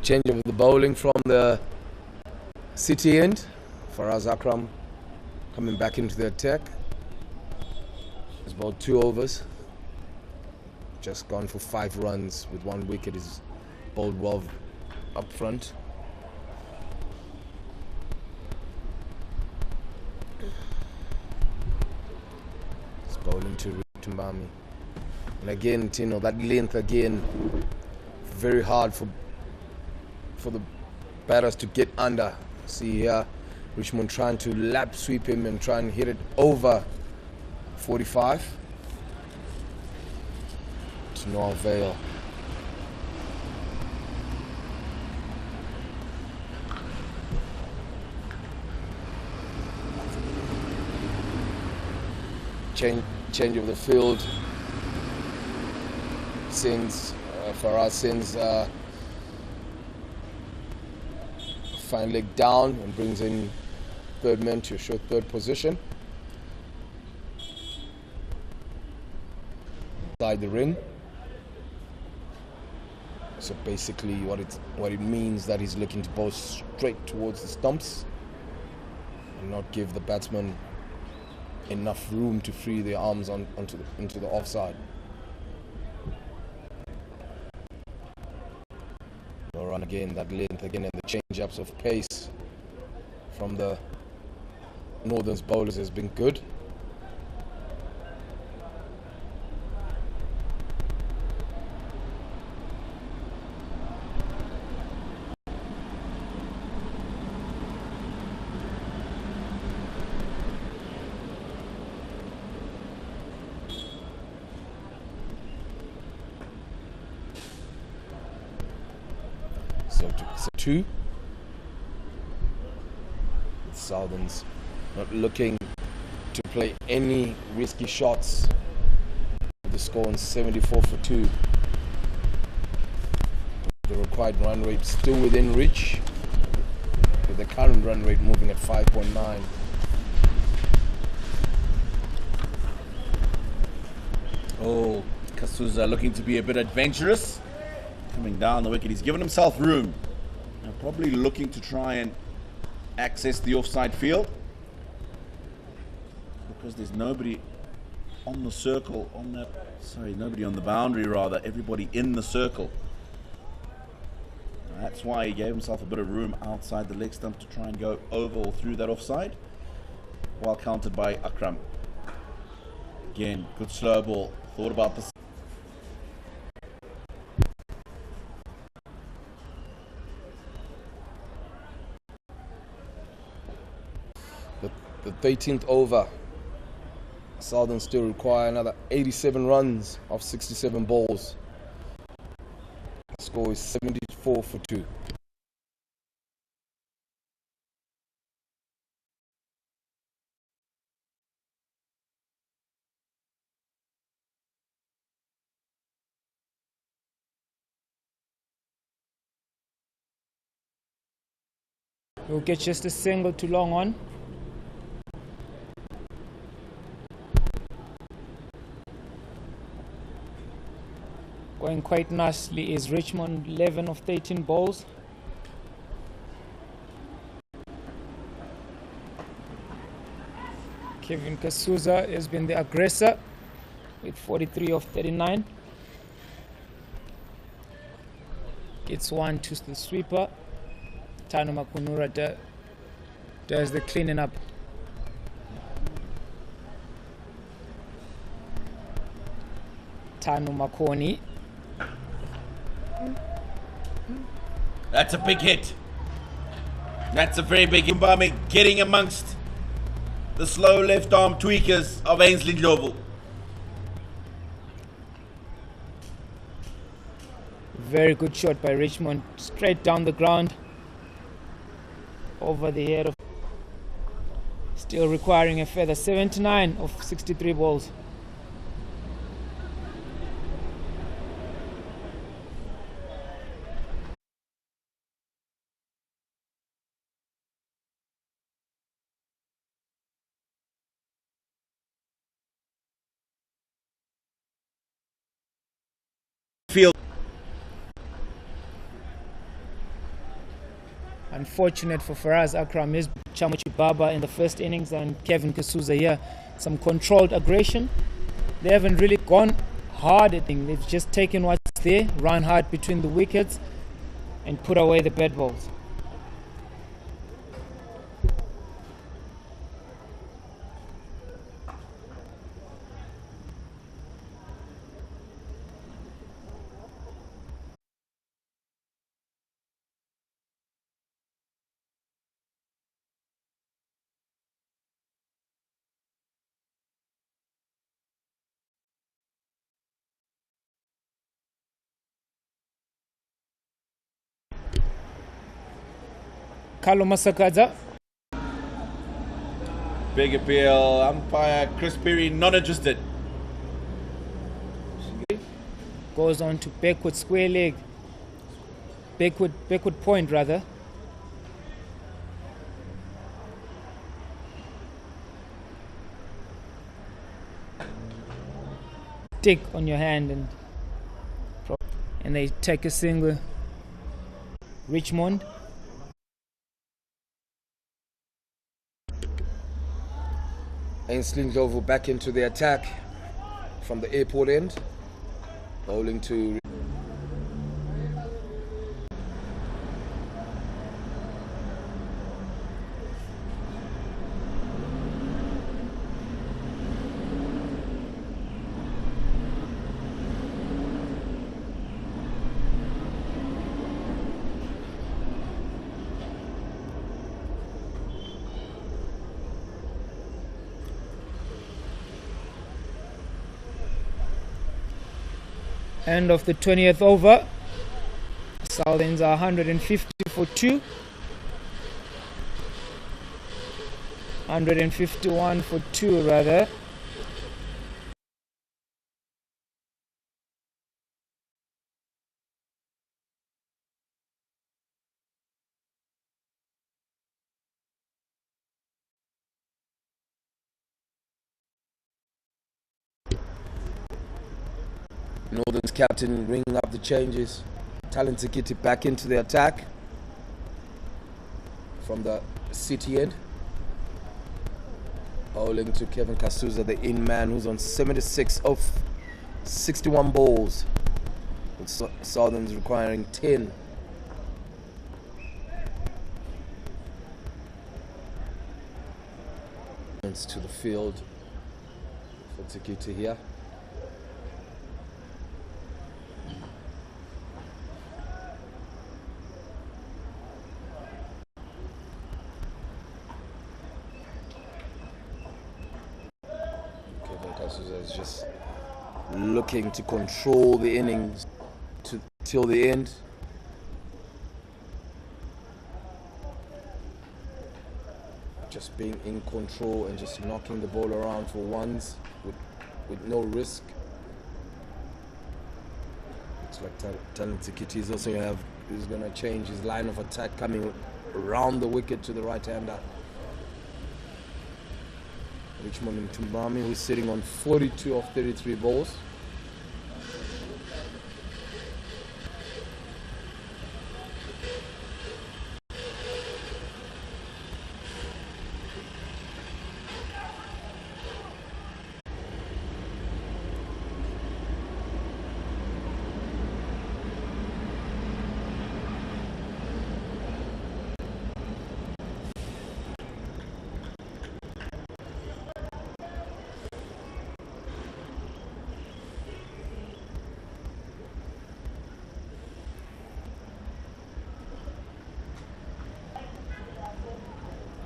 Change of the bowling from the city end. Faraz Akram coming back into the attack. It's about 2 overs. Just gone for 5 runs with 1 wicket. He's bowled well up front. He's bowling to Tumbami. And again, Tino, that length again, very hard for the batters to get under. See here, Richmond trying to lap sweep him and try and hit it over 45. To no avail. Change of the field. Since Faraz sends fine leg down and brings in third man to show third position. Inside the ring. So basically what it means that he's looking to bowl straight towards the stumps and not give the batsman enough room to free their arms into the offside. No run again, that length again, and the change-ups of pace from the Northern's bowlers has been good. So 2. Southern's not looking to play any risky shots. The score on 74 for 2. The required run rate still within reach, with the current run rate moving at 5.9. Oh, Kasuza looking to be a bit adventurous. Coming down the wicket, he's given himself room. Now probably looking to try and access the offside field, because there's nobody on the circle, nobody on the boundary rather, everybody in the circle. Now that's why he gave himself a bit of room outside the leg stump to try and go over or through that offside. Well counted by Akram. Again, good slow ball. Thought about this. The 13th over. Southern still require another 87 runs off 67 balls. The score is 74 for 2. We'll get just a single to long on. Going quite nicely is Richmond, 11 of 13 balls. Kevin Kasuza has been the aggressor with 43 of 39. Gets one to the sweeper. Tano Makunura does the cleaning up. Tano Makoni. That's a big hit. That's a very big hit. Mbame getting amongst the slow left arm tweakers of Ainsley Ndlovu. Very good shot by Richmond, straight down the ground, over the head of. Still requiring a further 79 of 63 balls. Field. Unfortunate for Faraz Akram is Chamuchi Baba in the first innings and Kevin Kasuza here. Some controlled aggression. They haven't really gone hard at things. They've just taken what's there, run hard between the wickets and put away the bad balls. Carlo Masakadza. Big appeal. Umpire Chris Perry not interested. Goes on to backward square leg. Backward point rather. Stick on your hand and they take a single. Richmond. Ainsley Ndlovu back into the attack from the airport end, bowling to end of the 20th over. Southends are 150 for 2. 151 for 2 rather. Northern's captain ringing up the changes. Talented Kitty back into the attack from the city end. Bowling to Kevin Kasuza, the in man, who's on 76 of 61 balls. With Southern's requiring 10. To the field for Tikiti here. Is just looking to control the innings till the end. Just being in control and just knocking the ball around for ones with no risk. It's like Talented Kitty is also is going to change his line of attack, coming around the wicket to the right-hander. Richmond Mtumbami, who's sitting on 42 of 33 balls.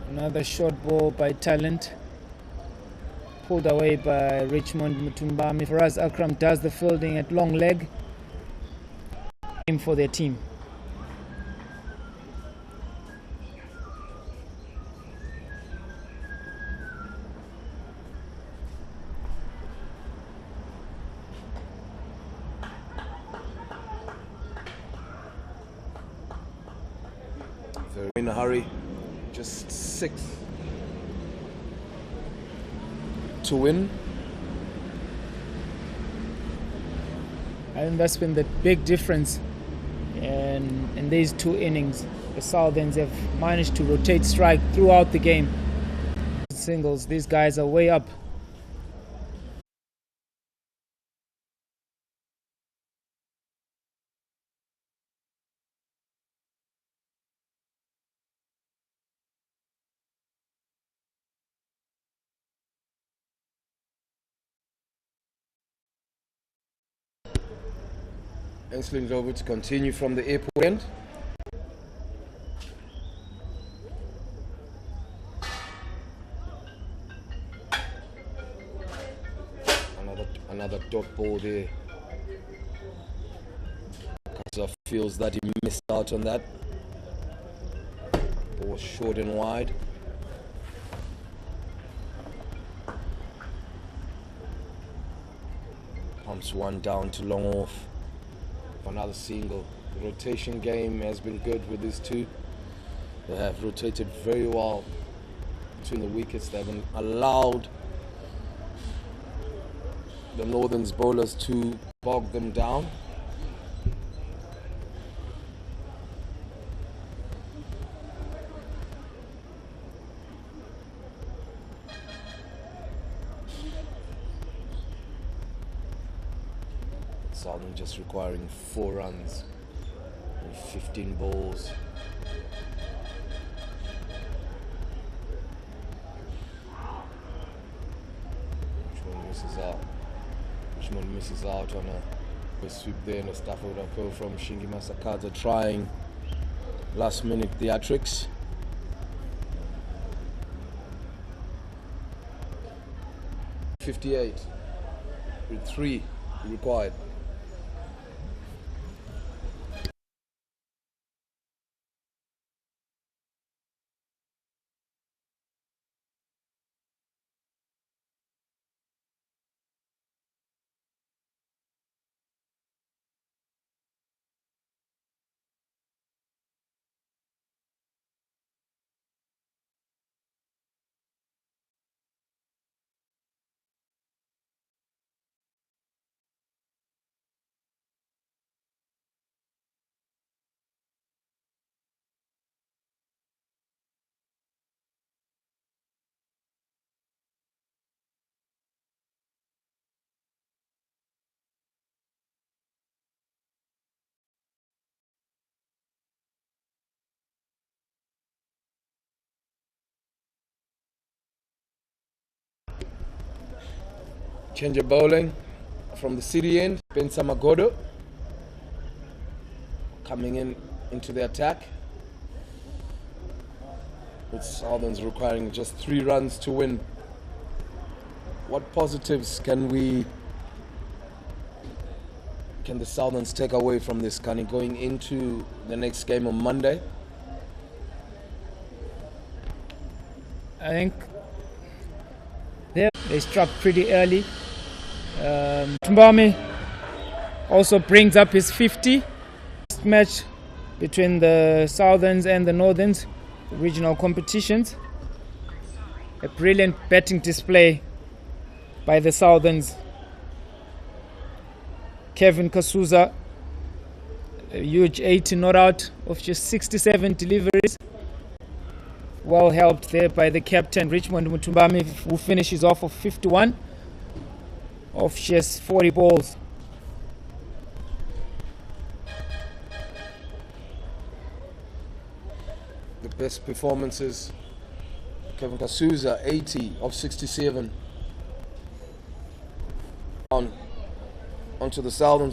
Another short ball by Talent. pulled away by Richmond Mutumbami. Faraz Akram does the fielding at long leg. Aim for their team. They're in a hurry. Just 6 to win. And that's been the big difference in these 2 innings. The Southerns have managed to rotate strike throughout the game. Singles, these guys are way up. Enslin over to continue from the airport end. Another dot ball there. Kaza feels that he missed out on that. Ball short and wide. Pumps one down to long off. Another single. The rotation game has been good with these two. They have rotated very well between the wickets. They haven't allowed the Northern's bowlers to bog them down. Southern just requiring 4 runs and 15 balls. Richmond misses out on a sweep there and a Stafford appeal from Shingi Masakaza trying last minute theatrics. .58 with 3 required. Change of bowling from the city end. Bensa Magodo coming into the attack. With Southerns requiring just 3 runs to win. What positives can the Southerns take away from this, Kani, going into the next game on Monday? I think they struck pretty early. Tumbami also brings up his 50. Match between the Southerns and the Northerns, the regional competitions. A brilliant batting display by the Southerns. Kevin Kasuza, a huge 80 not out of just 67 deliveries. Well helped there by the captain Richmond Mutumbami, who finishes off of 51 of just 40 balls. The best performances, Kevin Kasuza, 80 of 67. Onto the Southerns.